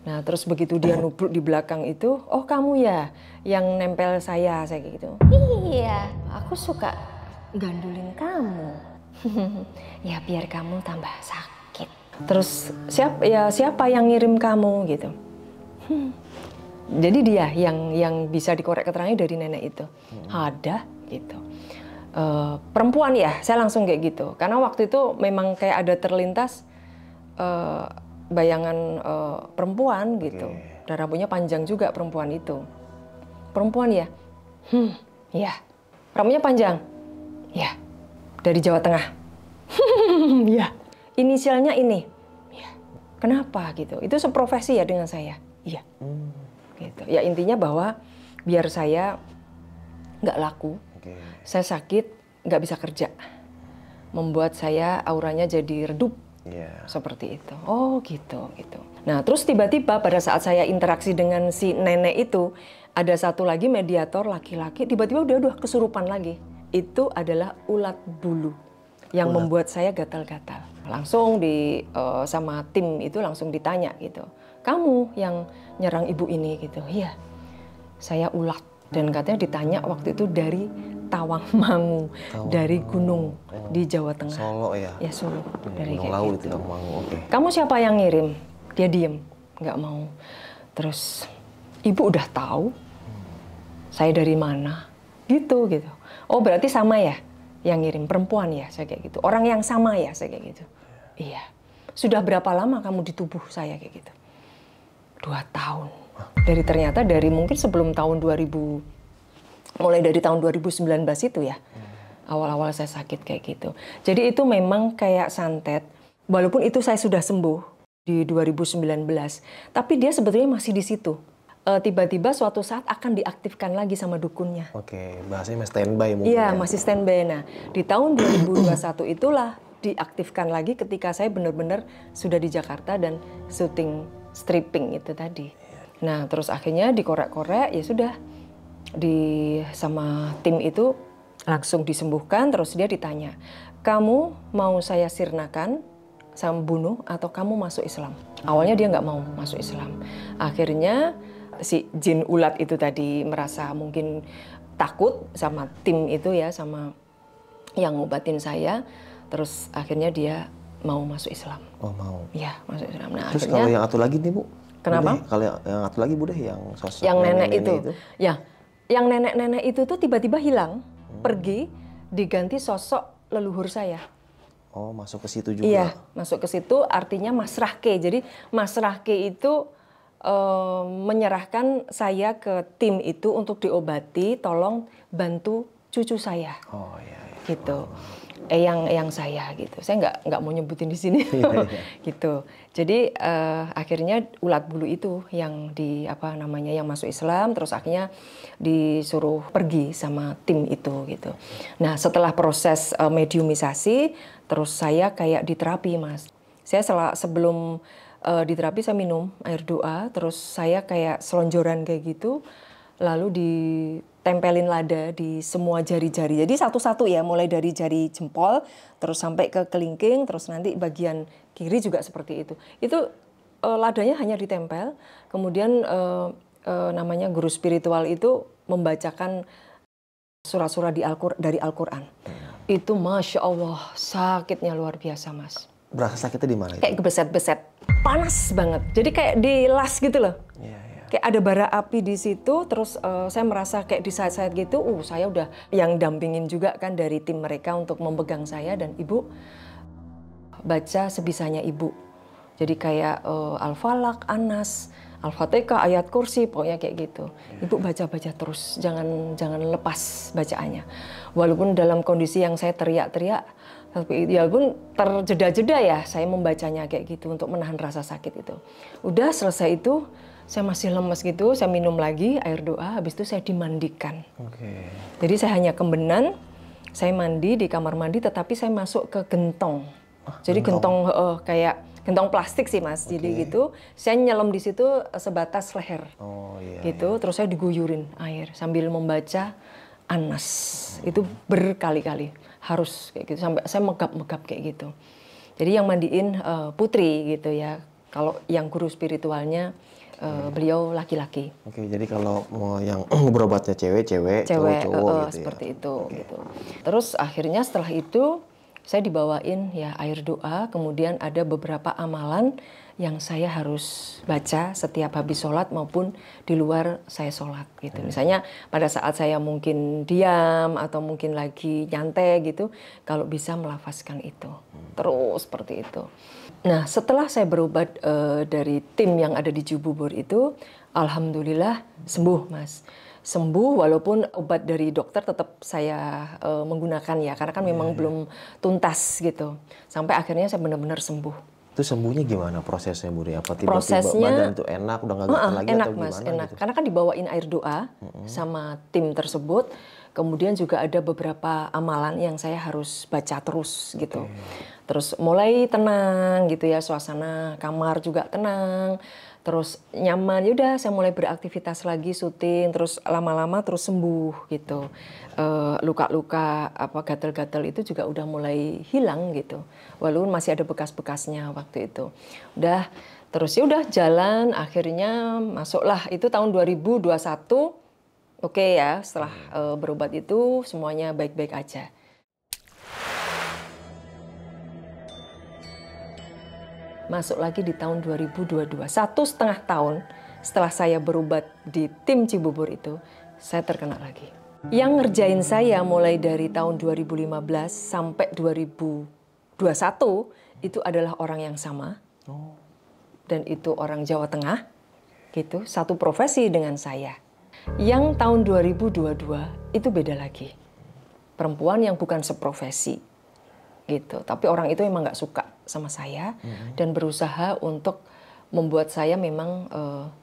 Nah terus begitu dia nubruk di belakang itu, oh kamu ya yang nempel saya kayak gitu. Iya, aku suka gandulin kamu. Ya biar kamu tambah sakit. Terus siapa yang ngirim kamu gitu. Jadi dia yang bisa dikorek keterangannya dari nenek itu. Ada gitu. Perempuan ya, saya langsung kayak gitu. Karena waktu itu memang kayak ada terlintas bayangan perempuan gitu. Dan rambutnya panjang juga perempuan itu. Perempuan ya? Ya. Rambutnya panjang? Ya. Dari Jawa Tengah? Ya. Inisialnya ini? Ya. Kenapa gitu? Itu seprofesi ya dengan saya? Iya. Gitu. Ya intinya bahwa biar saya nggak laku, saya sakit, nggak bisa kerja, membuat saya auranya jadi redup, seperti itu. Oh gitu. Nah terus tiba-tiba pada saat saya interaksi dengan si nenek itu, ada satu lagi mediator laki-laki, tiba-tiba udah kesurupan lagi. Itu adalah ulat bulu yang membuat saya gatal-gatal. Langsung sama tim itu langsung ditanya gitu, kamu yang nyerang ibu ini gitu? Iya, saya ulat. Dan katanya ditanya waktu itu dari Tawangmangu, dari gunung di Jawa Tengah. Solo ya? Ya Solo. Dari Gunung kayak Lawu gitu. itu Tawangmangu, oke. Kamu siapa yang ngirim? Dia diem, nggak mau. Terus ibu udah tahu saya dari mana? Gitu. Oh berarti sama ya yang ngirim, perempuan ya, saya kayak gitu. Orang yang sama ya, saya kayak gitu. Iya. Sudah berapa lama kamu di tubuh saya kayak gitu? 2 tahun. Ternyata dari mungkin sebelum tahun 2000, mulai dari tahun 2019 itu ya. Awal-awal saya sakit kayak gitu. Jadi itu memang kayak santet. Walaupun itu saya sudah sembuh di 2019, tapi dia sebetulnya masih di situ. Tiba-tiba suatu saat akan diaktifkan lagi sama dukunnya. Oke, bahasanya standby mungkin. Iya, ya? masih standby. Nah, di tahun 2021 itulah diaktifkan lagi ketika saya benar-benar sudah di Jakarta dan syuting stripping itu tadi. Nah, terus akhirnya dikorek-korek, ya sudah sama tim itu langsung disembuhkan. Terus dia ditanya, kamu mau saya sirnakan, sama bunuh, atau kamu masuk Islam? Awalnya dia nggak mau masuk Islam. Akhirnya si jin ulat itu tadi merasa mungkin takut sama tim itu ya, sama yang ngobatin saya. Terus akhirnya dia mau masuk Islam. Oh mau? Iya, masuk Islam. Nah, terus akhirnya, kalau yang satu lagi nih Bu? Kenapa? Kalau yang satu lagi Bu deh, yang sosok yang nenek itu. itu. Ya, yang nenek-nenek itu tuh tiba-tiba hilang, pergi, diganti sosok leluhur saya. Oh, masuk ke situ juga? Iya, masuk ke situ artinya Mas Rahke. Jadi Mas Rahke itu menyerahkan saya ke tim itu untuk diobati, tolong bantu cucu saya. Oh iya. Gitu. Yang saya gitu. Saya nggak mau nyebutin di sini. Gitu. Jadi akhirnya ulat bulu itu yang yang masuk Islam, terus akhirnya disuruh pergi sama tim itu gitu. Nah, setelah proses mediumisasi, terus saya kayak diterapi, Mas. Saya sebelum diterapi saya minum air doa, terus saya kayak selonjoran kayak gitu, lalu ditempelin lada di semua jari-jari. Jadi satu-satu ya, mulai dari jari jempol, terus sampai ke kelingking, terus nanti bagian kiri juga seperti itu. Itu ladanya hanya ditempel, kemudian namanya guru spiritual itu membacakan surat-surat dari Al-Quran. Itu Masya Allah, sakitnya luar biasa, Mas. Berasa sakitnya di mana? Kayak gebeset-beset, panas banget. Jadi kayak dilas gitu loh. Kayak ada bara api di situ, terus saya merasa kayak di sayat-sayat gitu, saya udah yang dampingin juga kan dari tim mereka untuk memegang saya, dan ibu baca sebisanya ibu. Jadi kayak Al-Falaq, Anas, Al-Fatihah, ayat kursi, pokoknya kayak gitu. Ibu baca-baca terus, jangan lepas bacaannya. Walaupun dalam kondisi yang saya teriak-teriak, tapi ya pun terjeda-jeda ya saya membacanya kayak gitu untuk menahan rasa sakit itu. Udah selesai itu, saya masih lemes gitu, saya minum lagi air doa, habis itu saya dimandikan. Jadi saya hanya kembenan, saya mandi di kamar mandi, tetapi saya masuk ke gentong. Jadi gentong kayak gentong plastik sih, Mas. Jadi gitu, saya nyelam di situ sebatas leher. Gitu, terus saya diguyurin air sambil membaca Anas. Itu berkali-kali harus kayak gitu, sampai saya megap-megap kayak gitu. Jadi yang mandiin putri gitu ya. Kalau yang guru spiritualnya beliau laki-laki. Jadi kalau mau yang berobatnya cewek, cowok gitu seperti itu gitu. Terus akhirnya setelah itu saya dibawain ya air doa, kemudian ada beberapa amalan yang saya harus baca setiap habis sholat maupun di luar saya sholat gitu. Misalnya pada saat saya mungkin diam atau mungkin lagi nyantai gitu, kalau bisa melafazkan itu. Terus seperti itu. Nah, setelah saya berobat dari tim yang ada di Cibubur itu, alhamdulillah sembuh, Mas. Sembuh walaupun obat dari dokter tetap saya menggunakan ya, karena kan memang belum tuntas gitu. Sampai akhirnya saya benar-benar sembuh. Itu sembuhnya gimana prosesnya, Bu? Apa tiba-tiba prosesnya, badan itu enak, udah nggak gatal lagi enak, atau Mas, gimana? enak. Gitu? Karena kan dibawain air doa sama tim tersebut. Kemudian juga ada beberapa amalan yang saya harus baca terus gitu. Terus mulai tenang gitu ya, suasana kamar juga tenang. Terus nyaman, yaudah saya mulai beraktivitas lagi, syuting, terus lama-lama terus sembuh gitu. Luka-luka gatal-gatal itu juga udah mulai hilang gitu. Walaupun masih ada bekas-bekasnya waktu itu. Udah, terus ya udah jalan, akhirnya masuklah itu tahun 2021. Oke ya, setelah berobat itu semuanya baik-baik aja. Masuk lagi di tahun 2022, 1,5 tahun setelah saya berobat di tim Cibubur itu, saya terkena lagi. Yang ngerjain saya mulai dari tahun 2015 sampai 2021 itu adalah orang yang sama. Dan itu orang Jawa Tengah, gitu, satu profesi dengan saya. Yang tahun 2022 itu beda lagi. Perempuan yang bukan seprofesi. Gitu. Tapi orang itu memang nggak suka sama saya dan berusaha untuk membuat saya memang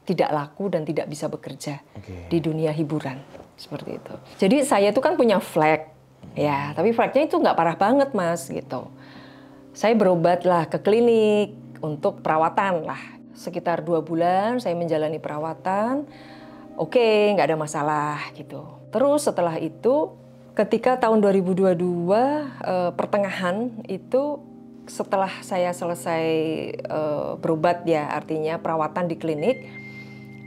tidak laku dan tidak bisa bekerja di dunia hiburan seperti itu. Jadi saya itu kan punya flek, ya, tapi fleknya itu nggak parah banget, Mas, gitu. Saya berobat lah ke klinik untuk perawatan lah, sekitar 2 bulan saya menjalani perawatan, oke, nggak ada masalah gitu. Terus setelah itu ketika tahun 2022 pertengahan itu setelah saya selesai berobat ya, artinya perawatan di klinik,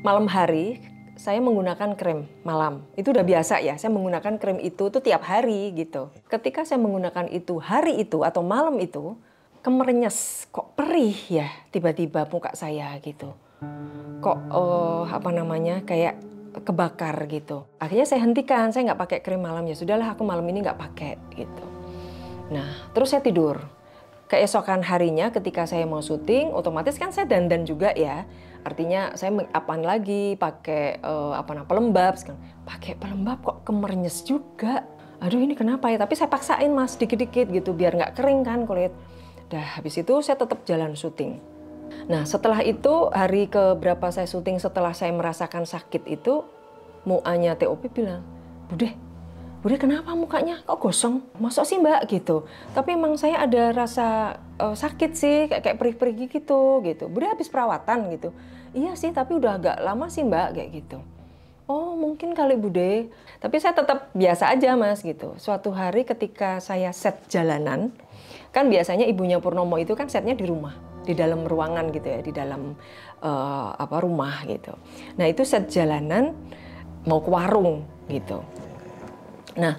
malam hari saya menggunakan krem malam. Itu udah biasa ya, saya menggunakan krem itu tuh tiap hari gitu. Ketika saya menggunakan itu hari itu atau malam itu, kemerenyes, kok perih ya tiba-tiba muka saya gitu. Kok kayak kebakar gitu. Akhirnya saya hentikan, saya nggak pakai krim malam, ya sudahlah aku malam ini nggak pakai gitu. Nah, terus saya tidur. Keesokan harinya ketika saya mau syuting, otomatis kan saya dandan juga ya. Artinya saya apaan lagi, pakai pelembab. Pakai pelembab kok kemerenyes juga. Aduh ini kenapa ya? Tapi saya paksain Mas dikit-dikit gitu biar nggak kering kan kulit. Dah habis itu saya tetap jalan syuting. Nah setelah itu hari keberapa saya syuting setelah saya merasakan sakit itu, muanya TOP bilang, Bude kenapa mukanya kok gosong? Masuk sih Mbak gitu. Tapi emang saya ada rasa sakit sih kayak perih-perih gitu. Bude habis perawatan gitu. Iya sih tapi udah agak lama sih Mbak kayak gitu. Oh mungkin kali Bude, tapi saya tetap biasa aja Mas gitu. Suatu hari ketika saya set jalanan, kan biasanya ibunya Purnomo itu kan setnya di rumah, di dalam ruangan gitu ya, di dalam rumah gitu. Nah itu set jalanan mau ke warung gitu. Nah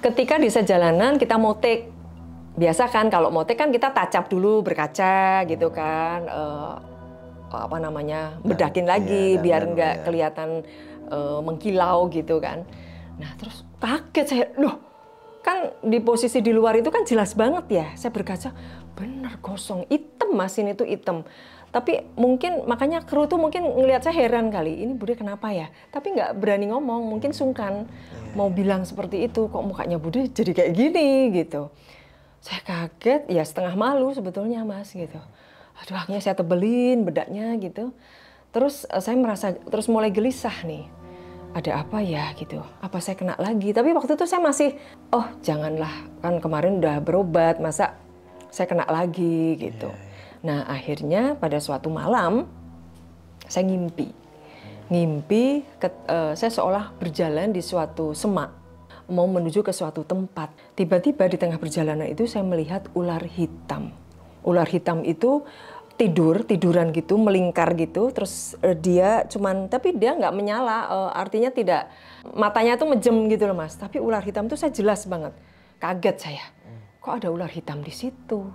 ketika di set jalanan kita mau take, biasa kan kalau mau take kan kita touch up dulu berkaca gitu kan, bedakin lagi biar nggak kelihatan mengkilau gitu kan. Nah terus kaget saya, loh kan di posisi di luar itu kan jelas banget ya. Saya berkaca, bener gosong, hitam Mas ini tuh hitam. Tapi mungkin makanya kru tuh mungkin ngelihat saya heran kali, ini Bude kenapa ya? Tapi nggak berani ngomong, mungkin sungkan mau bilang seperti itu, kok mukanya Bude jadi kayak gini gitu. Saya kaget, ya setengah malu sebetulnya Mas gitu. Aduh akhirnya saya tebelin bedaknya gitu. Terus saya merasa terus mulai gelisah nih. Ada apa ya gitu, apa saya kena lagi? Tapi waktu itu saya masih, oh janganlah, kan kemarin udah berobat, masa saya kena lagi gitu. Nah akhirnya pada suatu malam, saya ngimpi. Saya seolah berjalan di suatu semak, mau menuju ke suatu tempat. Tiba-tiba di tengah perjalanan itu saya melihat ular hitam. Ular hitam itu tiduran gitu, melingkar gitu, terus tapi dia nggak menyala, artinya tidak, matanya tuh mejem gitu loh Mas, tapi ular hitam tuh saya jelas banget, kaget saya, kok ada ular hitam di situ.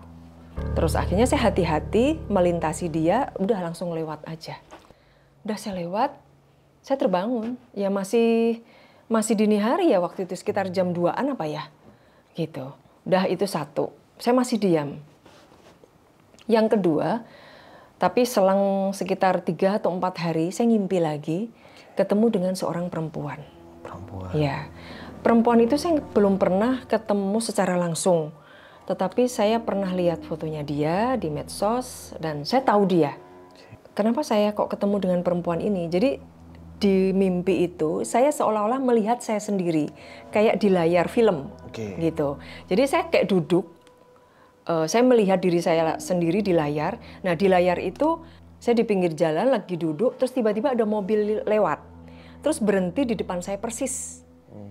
Terus akhirnya saya hati-hati melintasi dia, udah langsung lewat aja. Udah saya lewat, saya terbangun, ya masih dini hari ya waktu itu, sekitar jam 2-an apa ya, gitu. Udah itu satu, saya masih diam. Yang kedua, tapi selang sekitar 3 atau 4 hari saya ngimpi lagi ketemu dengan seorang perempuan. Ya, perempuan itu saya belum pernah ketemu secara langsung. Tetapi saya pernah lihat fotonya dia di medsos dan saya tahu dia. Kenapa saya kok ketemu dengan perempuan ini? Jadi di mimpi itu saya seolah-olah melihat saya sendiri kayak di layar film gitu. Jadi saya kayak duduk. Saya melihat diri saya sendiri di layar. Nah di layar itu saya di pinggir jalan lagi duduk, terus tiba-tiba ada mobil lewat, terus berhenti di depan saya persis.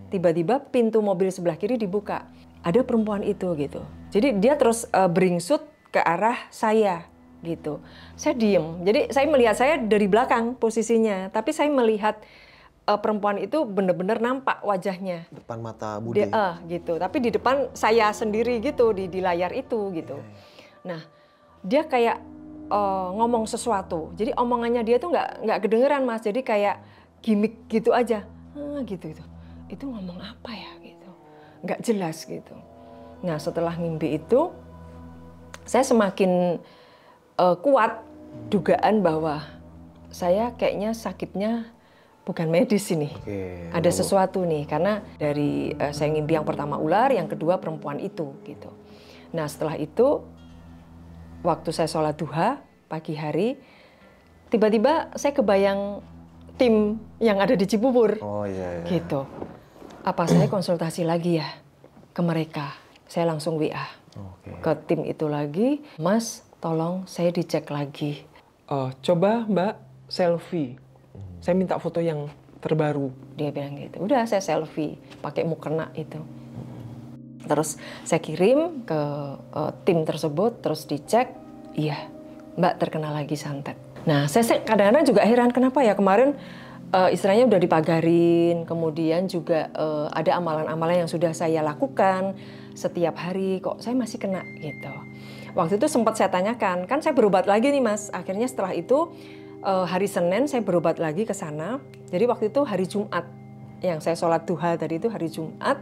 Tiba-tiba pintu mobil sebelah kiri dibuka, ada perempuan itu gitu. Jadi dia terus beringsut ke arah saya gitu. Saya diem. Jadi saya melihat saya dari belakang posisinya, tapi saya melihat perempuan itu benar-benar nampak wajahnya depan mata Bude gitu, tapi di depan saya sendiri gitu di layar itu gitu. Nah dia kayak ngomong sesuatu, jadi omongannya dia tuh nggak kedengeran Mas, jadi kayak gimmick gitu aja, gitu itu ngomong apa ya gitu, nggak jelas gitu. Nah setelah mimpi itu saya semakin kuat dugaan bahwa saya kayaknya sakitnya bukan medis ini, ada sesuatu nih, karena dari saya ngimpi yang pertama ular, yang kedua perempuan itu gitu. Nah setelah itu waktu saya sholat duha pagi hari, tiba-tiba saya kebayang tim yang ada di Cibubur, gitu. Apa saya konsultasi lagi ya ke mereka? Saya langsung WA ke tim itu lagi, Mas tolong saya dicek lagi. Coba Mbak selfie. Saya minta foto yang terbaru. Dia bilang gitu. Udah saya selfie pakai mukena itu. Terus saya kirim ke tim tersebut, terus dicek, iya Mbak terkena lagi santet. Nah saya kadang-kadang juga heran kenapa ya kemarin istilahnya udah dipagarin, kemudian juga ada amalan-amalan yang sudah saya lakukan setiap hari, kok saya masih kena gitu. Waktu itu sempat saya tanyakan, kan saya berobat lagi nih Mas. Akhirnya setelah itu hari Senin saya berobat lagi ke sana. Jadi waktu itu hari Jumat yang saya sholat duha tadi itu hari Jumat.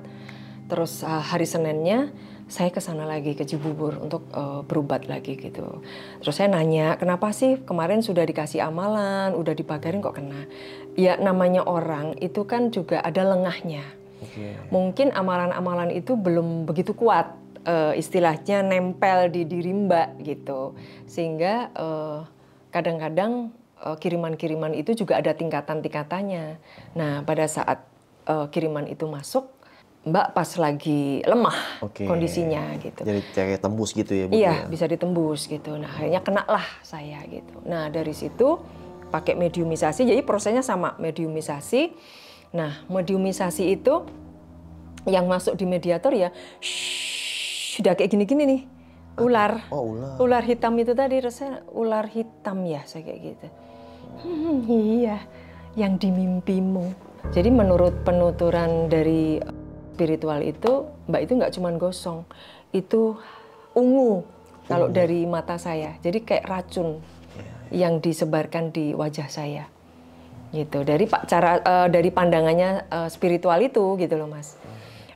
Terus hari Seninnya saya ke sana lagi ke Cibubur untuk berobat lagi gitu. Terus saya nanya, kenapa sih kemarin sudah dikasih amalan, udah dipagarin kok kena? Ya namanya orang itu kan juga ada lengahnya. Mungkin amalan-amalan itu belum begitu kuat, istilahnya nempel di diri Mbak gitu. Sehingga kadang-kadang kiriman-kiriman itu juga ada tingkatan-tingkatannya. Nah, pada saat kiriman itu masuk, Mbak pas lagi lemah kondisinya gitu. Jadi kayak tembus gitu ya Bu? Iya, bisa ditembus gitu. Nah, akhirnya kena lah saya gitu. Nah, dari situ pakai mediumisasi, jadi prosesnya sama, mediumisasi. Nah, mediumisasi itu yang masuk di mediator ya, sudah kayak gini-gini nih, ular. Ular hitam itu tadi, rasanya ular hitam ya, saya kayak gitu. Iya, yang di mimpimu. Jadi menurut penuturan dari spiritual itu, Mbak itu nggak cuma gosong, itu ungu kalau dari mata saya. Jadi kayak racun yang disebarkan di wajah saya, gitu. Dari pandangannya spiritual itu, gitu loh Mas.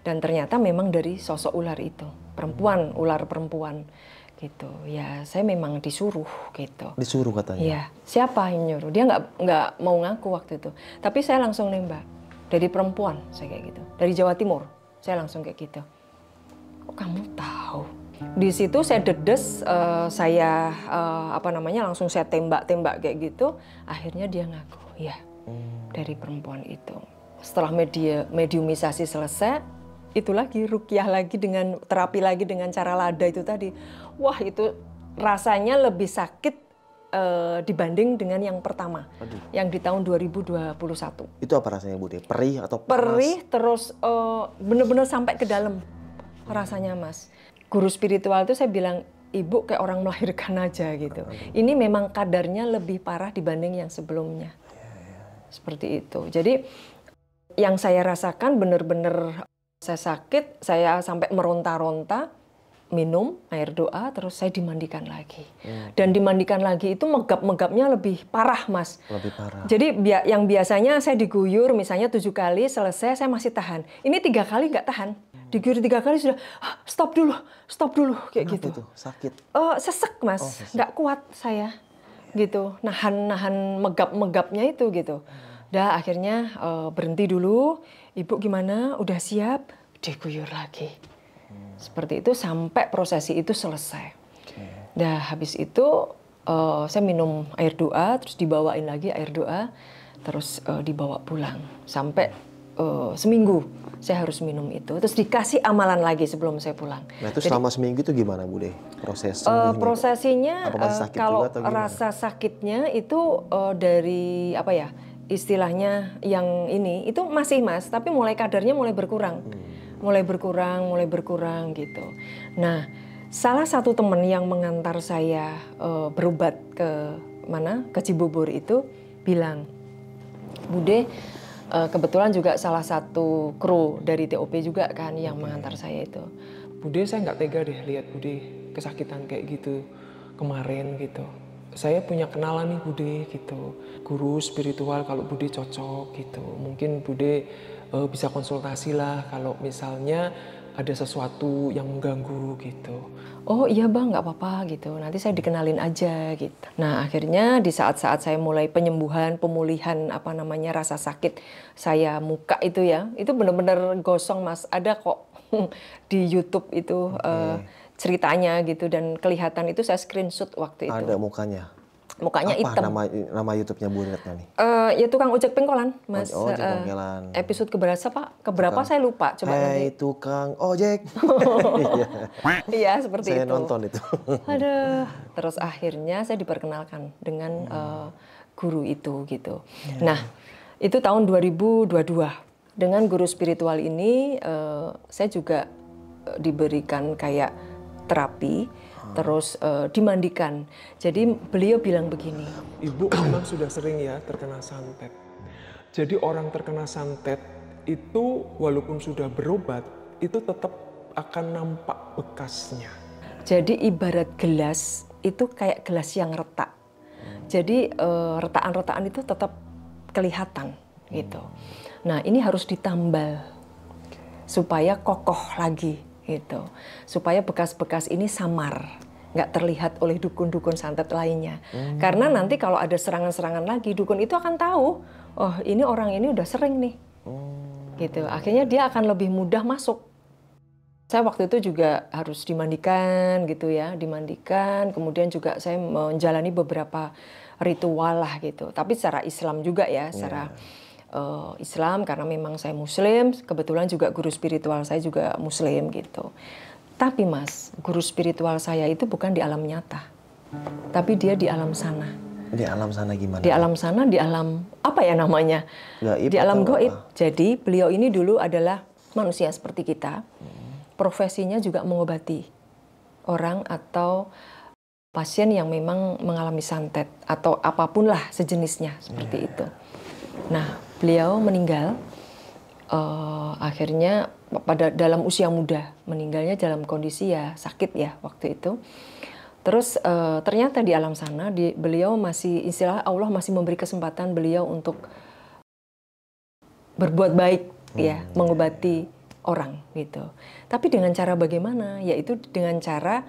Dan ternyata memang dari sosok ular itu, perempuan, ular perempuan, gitu. Ya saya memang disuruh, gitu. Disuruh katanya? Iya. Siapa yang nyuruh? Dia nggak mau ngaku waktu itu. Tapi saya langsung nembak. Dari perempuan, saya kayak gitu. Dari Jawa Timur, saya langsung kayak gitu. Kok kamu tahu? Di situ saya dedes, langsung saya tembak-tembak kayak gitu. Akhirnya dia ngaku, ya dari perempuan itu. Setelah mediumisasi selesai, itu lagi ruqyah lagi dengan terapi lagi dengan cara lada itu tadi. Wah itu rasanya lebih sakit dibanding dengan yang pertama, yang di tahun 2021. Itu apa rasanya Bu? Perih atau panas? Perih terus bener-bener sampai ke dalam rasanya Mas. Guru spiritual itu saya bilang, Ibu kayak orang melahirkan aja gitu. Ini memang kadarnya lebih parah dibanding yang sebelumnya. Seperti itu. Jadi yang saya rasakan bener-bener saya sakit, saya sampai meronta-ronta. Minum air doa, terus saya dimandikan lagi. Dan dimandikan lagi itu megap-megapnya lebih parah Mas. Lebih parah. Jadi yang biasanya saya diguyur misalnya 7 kali, selesai saya masih tahan. Ini 3 kali nggak tahan. Diguyur 3 kali sudah, stop dulu, kayak Kenapa gitu. Itu? Sakit? Sesek Mas, nggak kuat saya. Gitu, nahan megap-megapnya itu gitu. Dah akhirnya berhenti dulu, Ibu gimana, udah siap? Diguyur lagi. Seperti itu sampai prosesi itu selesai. Nah habis itu saya minum air doa, terus dibawain lagi air doa, terus dibawa pulang. Sampai seminggu saya harus minum itu. Terus dikasih amalan lagi sebelum saya pulang. Nah itu selama seminggu itu gimana Bu Deh? Proses sembuhnya? Prosesinya kalau juga, rasa sakitnya itu dari apa ya? Istilahnya yang ini itu masih Mas, tapi mulai kadarnya mulai berkurang. Mulai berkurang gitu. Nah, salah satu teman yang mengantar saya berobat ke mana? Ke Cibubur itu bilang, Bude, kebetulan juga salah satu kru dari TOP juga kan yang mengantar saya itu. Bude, saya nggak tega deh lihat Bude kesakitan kayak gitu kemarin gitu. Saya punya kenalan nih Bude gitu, guru spiritual kalau Bude cocok gitu. Mungkin Bude bisa konsultasi lah kalau misalnya ada sesuatu yang mengganggu gitu. Oh iya Bang, nggak apa-apa gitu. Nanti saya dikenalin aja gitu. Nah akhirnya di saat-saat saya mulai penyembuhan, pemulihan rasa sakit saya muka itu ya, itu benar-benar gosong Mas. Ada kok di YouTube itu ceritanya gitu dan kelihatan itu saya screenshot waktu itu. Ada mukanya. Mukanya hitam. Nama YouTube-nya Bu Retna nih? Ya tukang ojek pengkolan, Mas. Ojek pengkolan. Episode keberapa Pak? Keberapa saya lupa. Coba Hey nanti. tukang ojek. Iya seperti saya itu. Saya nonton itu. Aduh. Terus akhirnya saya diperkenalkan dengan guru itu gitu. Nah itu tahun 2022. Dengan guru spiritual ini saya juga diberikan kayak terapi. Terus dimandikan. Jadi beliau bilang begini. Ibu memang sudah sering ya terkena santet. Jadi orang terkena santet itu walaupun sudah berobat, itu tetap akan nampak bekasnya. Jadi ibarat gelas, itu kayak gelas yang retak. Jadi retakan-retakan itu tetap kelihatan gitu. Nah ini harus ditambal supaya kokoh lagi. Gitu. Supaya bekas-bekas ini samar, nggak terlihat oleh dukun-dukun santet lainnya. Karena nanti kalau ada serangan-serangan lagi, dukun itu akan tahu, oh ini orang ini udah sering nih gitu. Akhirnya dia akan lebih mudah masuk. Saya waktu itu juga harus dimandikan gitu ya, dimandikan. Kemudian juga saya menjalani beberapa ritual lah gitu. Tapi secara Islam juga ya, secara Islam karena memang saya Muslim. Kebetulan juga guru spiritual saya juga Muslim gitu. Tapi Mas, guru spiritual saya itu bukan di alam nyata, tapi dia di alam sana. Di alam sana gimana? Di alam sana, di alam apa ya namanya? Gaib di alam atau gaib. apa? Jadi beliau ini dulu adalah manusia seperti kita. Profesinya juga mengobati orang atau pasien yang memang mengalami santet atau apapun lah sejenisnya seperti itu. Nah, beliau meninggal akhirnya dalam usia muda, meninggalnya dalam kondisi ya sakit ya waktu itu. Terus ternyata di alam sana beliau masih, istilah Allah masih memberi kesempatan beliau untuk berbuat baik ya, mengobati orang gitu. Tapi dengan cara bagaimana? Yaitu dengan cara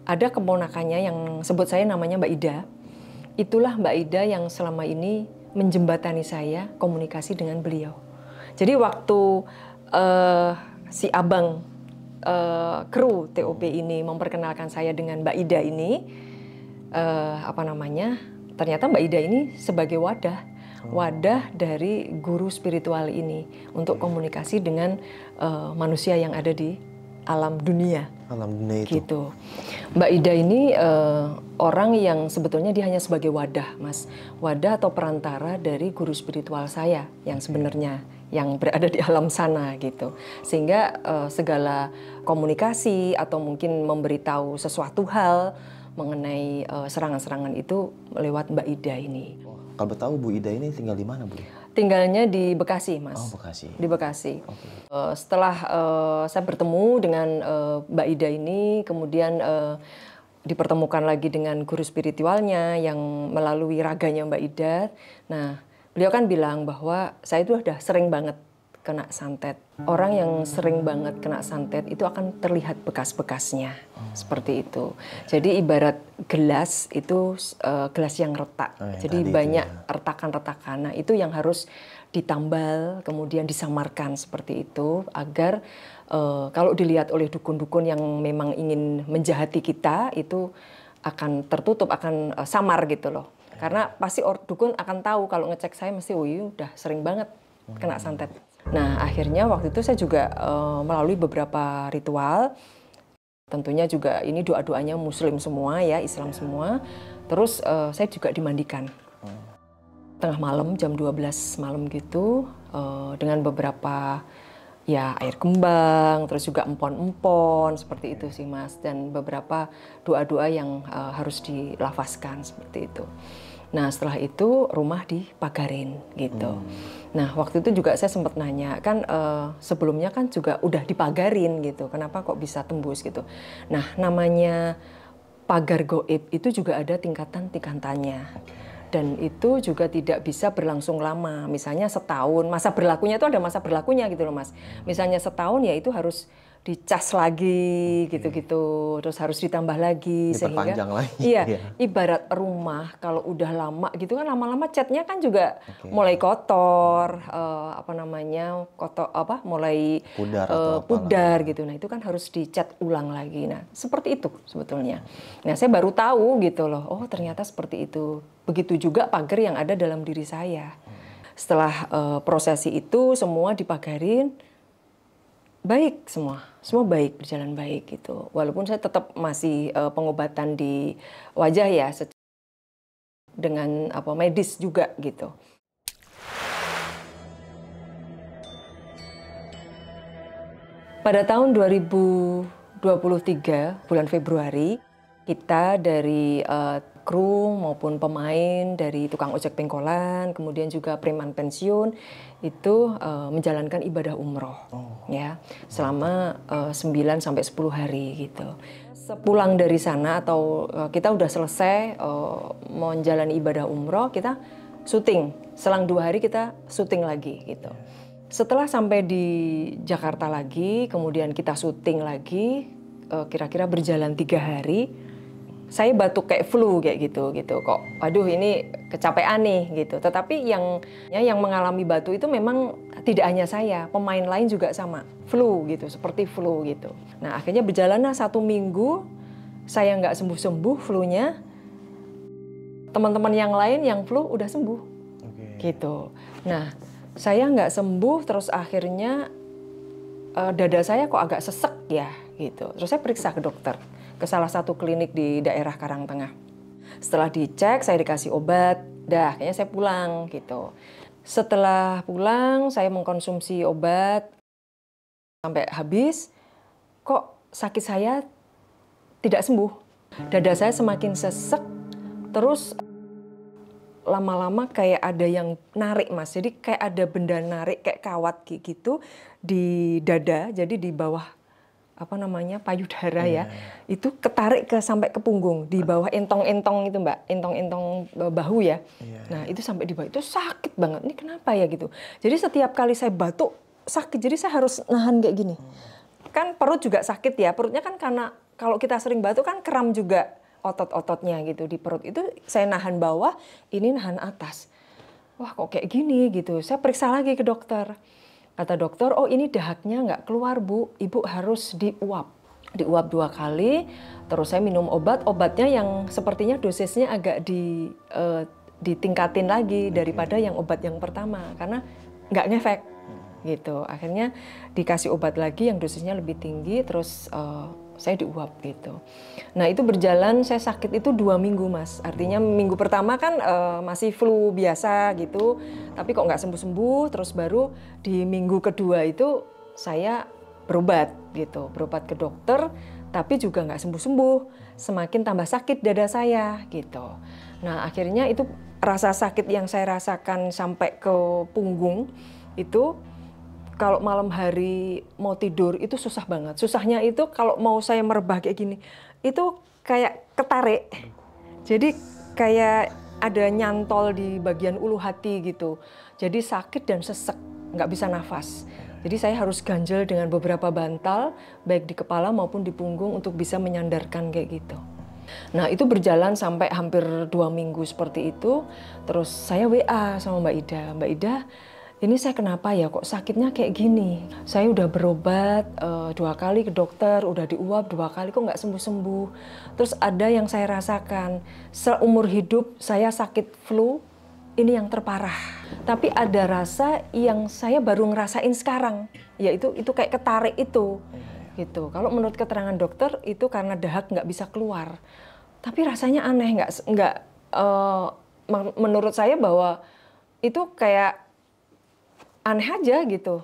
ada keponakannya yang sebut saya namanya Mbak Ida. Itulah Mbak Ida yang selama ini menjembatani saya komunikasi dengan beliau. Jadi waktu si abang kru TOP ini memperkenalkan saya dengan Mbak Ida ini, ternyata Mbak Ida ini sebagai wadah dari guru spiritual ini untuk komunikasi dengan manusia yang ada di alam dunia. Alam dunia itu. Gitu. Mbak Ida ini orang yang sebetulnya dia hanya sebagai wadah, Mas. Wadah atau perantara dari guru spiritual saya yang sebenarnya yang berada di alam sana gitu. Sehingga segala komunikasi atau mungkin memberitahu sesuatu hal mengenai serangan-serangan itu lewat Mbak Ida ini. Kalau tahu Bu Ida ini tinggal di mana, Bu? Tinggalnya di Bekasi, Mas. Oh, Bekasi. Di Bekasi. Okay. Setelah saya bertemu dengan Mbak Ida ini, kemudian dipertemukan lagi dengan guru spiritualnya yang melalui raganya Mbak Ida. Nah, beliau kan bilang bahwa saya itu udah sering banget kena santet. Orang yang sering banget kena santet itu akan terlihat bekas-bekasnya. Seperti itu. Jadi ibarat gelas itu gelas yang retak. Jadi banyak retakan-retakan. Nah, itu yang harus ditambal, kemudian disamarkan seperti itu agar kalau dilihat oleh dukun-dukun yang memang ingin menjahati kita itu akan tertutup, akan samar gitu loh. Karena pasti dukun akan tahu kalau ngecek saya mesti, udah sering banget kena santet. Nah, akhirnya waktu itu saya juga melalui beberapa ritual. Tentunya juga ini doa-doanya Muslim semua ya, Islam semua. Terus saya juga dimandikan. Tengah malam, jam 12 malam gitu, dengan beberapa ya air kembang, terus juga empon-empon, seperti itu sih Mas. Dan beberapa doa-doa yang harus dilafazkan, seperti itu. Nah, setelah itu rumah dipagarin gitu. Nah, waktu itu juga saya sempat nanya, kan sebelumnya kan juga udah dipagarin gitu, kenapa kok bisa tembus gitu. Nah, namanya pagar gaib itu juga ada tingkatan-tingkatannya. Dan itu juga tidak bisa berlangsung lama, misalnya setahun, masa berlakunya itu ada masa berlakunya gitu loh Mas. Misalnya setahun ya itu harus dicas lagi gitu-gitu, terus harus ditambah lagi sehingga lagi. Iya, ibarat rumah kalau udah lama gitu kan lama-lama catnya kan juga mulai kotor, mulai pudar gitu. Nah, itu kan harus dicat ulang lagi. Nah, seperti itu sebetulnya. Nah, saya baru tahu gitu loh. Oh, ternyata seperti itu. Begitu juga pagar yang ada dalam diri saya. Setelah prosesi itu semua dipagarin, baik semua baik, berjalan baik gitu. Walaupun saya tetap masih pengobatan di wajah ya, dengan medis juga gitu. Pada tahun 2023 bulan Februari, kita dari kru maupun pemain dari tukang ojek pengkolan, kemudian juga preman pensiun itu menjalankan ibadah umroh ya selama 9 sampai 10 hari gitu. Sepulang dari sana atau kita udah selesai menjalani ibadah umroh, kita syuting. Selang 2 hari kita syuting lagi gitu. Setelah sampai di Jakarta lagi, kemudian kita syuting lagi, kira-kira berjalan 3 hari. saya batuk kayak flu kayak gitu kok. Aduh ini kecapean nih gitu. Tetapi yang mengalami batuk itu memang tidak hanya saya, pemain lain juga sama flu gitu, seperti flu gitu. Nah akhirnya berjalanlah 1 minggu saya nggak sembuh-sembuh flu-nya. Teman-teman yang lain yang flu udah sembuh gitu. Nah saya nggak sembuh, terus akhirnya dada saya kok agak sesek ya gitu. Terus saya periksa ke dokter, ke salah satu klinik di daerah Karangtengah. Setelah dicek, saya dikasih obat, kayaknya saya pulang gitu. Setelah pulang, saya mengkonsumsi obat sampai habis, kok sakit saya tidak sembuh. Dada saya semakin sesek, terus lama-lama kayak ada yang narik Mas. Jadi kayak ada benda narik, kayak kawat gitu di dada, jadi di bawah payudara ya, itu ketarik sampai ke punggung, di bawah entong-entong itu Mbak, entong-entong bahu ya. Nah itu sampai di bawah, itu sakit banget. Ini kenapa ya gitu. Jadi setiap kali saya batuk sakit, jadi saya harus nahan kayak gini. Kan perut juga sakit ya, perutnya kan karena kalau kita sering batuk kan kram juga otot-ototnya gitu di perut. Itu saya nahan bawah, ini nahan atas. Wah kok kayak gini gitu. Saya periksa lagi ke dokter. Kata dokter, oh ini dahaknya nggak keluar Bu, Ibu harus diuap. Diuap 2 kali, terus saya minum obatnya yang sepertinya dosisnya agak ditingkatin lagi daripada yang obat yang pertama, karena nggak ngefek gitu. Akhirnya dikasih obat lagi yang dosisnya lebih tinggi, terus saya diuap gitu. Nah itu berjalan, saya sakit itu 2 minggu Mas. Artinya minggu pertama kan masih flu biasa gitu, tapi kok nggak sembuh-sembuh. Terus baru di minggu kedua itu saya berobat gitu, berobat ke dokter, tapi juga nggak sembuh-sembuh. Semakin tambah sakit dada saya gitu. Nah akhirnya itu rasa sakit yang saya rasakan sampai ke punggung itu, kalau malam hari mau tidur itu susah banget. Susahnya itu kalau mau saya merebah kayak gini, itu kayak ketarik. Jadi kayak ada nyantol di bagian ulu hati gitu. Jadi sakit dan sesek, nggak bisa nafas. Jadi saya harus ganjel dengan beberapa bantal, baik di kepala maupun di punggung untuk bisa menyandarkan kayak gitu. Nah itu berjalan sampai hampir 2 minggu seperti itu. Terus saya WA sama Mbak Ida. Mbak Ida, ini saya kenapa ya kok sakitnya kayak gini? Saya udah berobat 2 kali ke dokter, udah diuap 2 kali kok nggak sembuh-sembuh. Terus ada yang saya rasakan, seumur hidup saya sakit flu, ini yang terparah. Tapi ada rasa yang saya baru ngerasain sekarang, yaitu itu kayak ketarik itu. Gitu. Kalau menurut keterangan dokter itu karena dahak nggak bisa keluar. Tapi rasanya aneh, menurut saya bahwa itu kayak aneh aja gitu,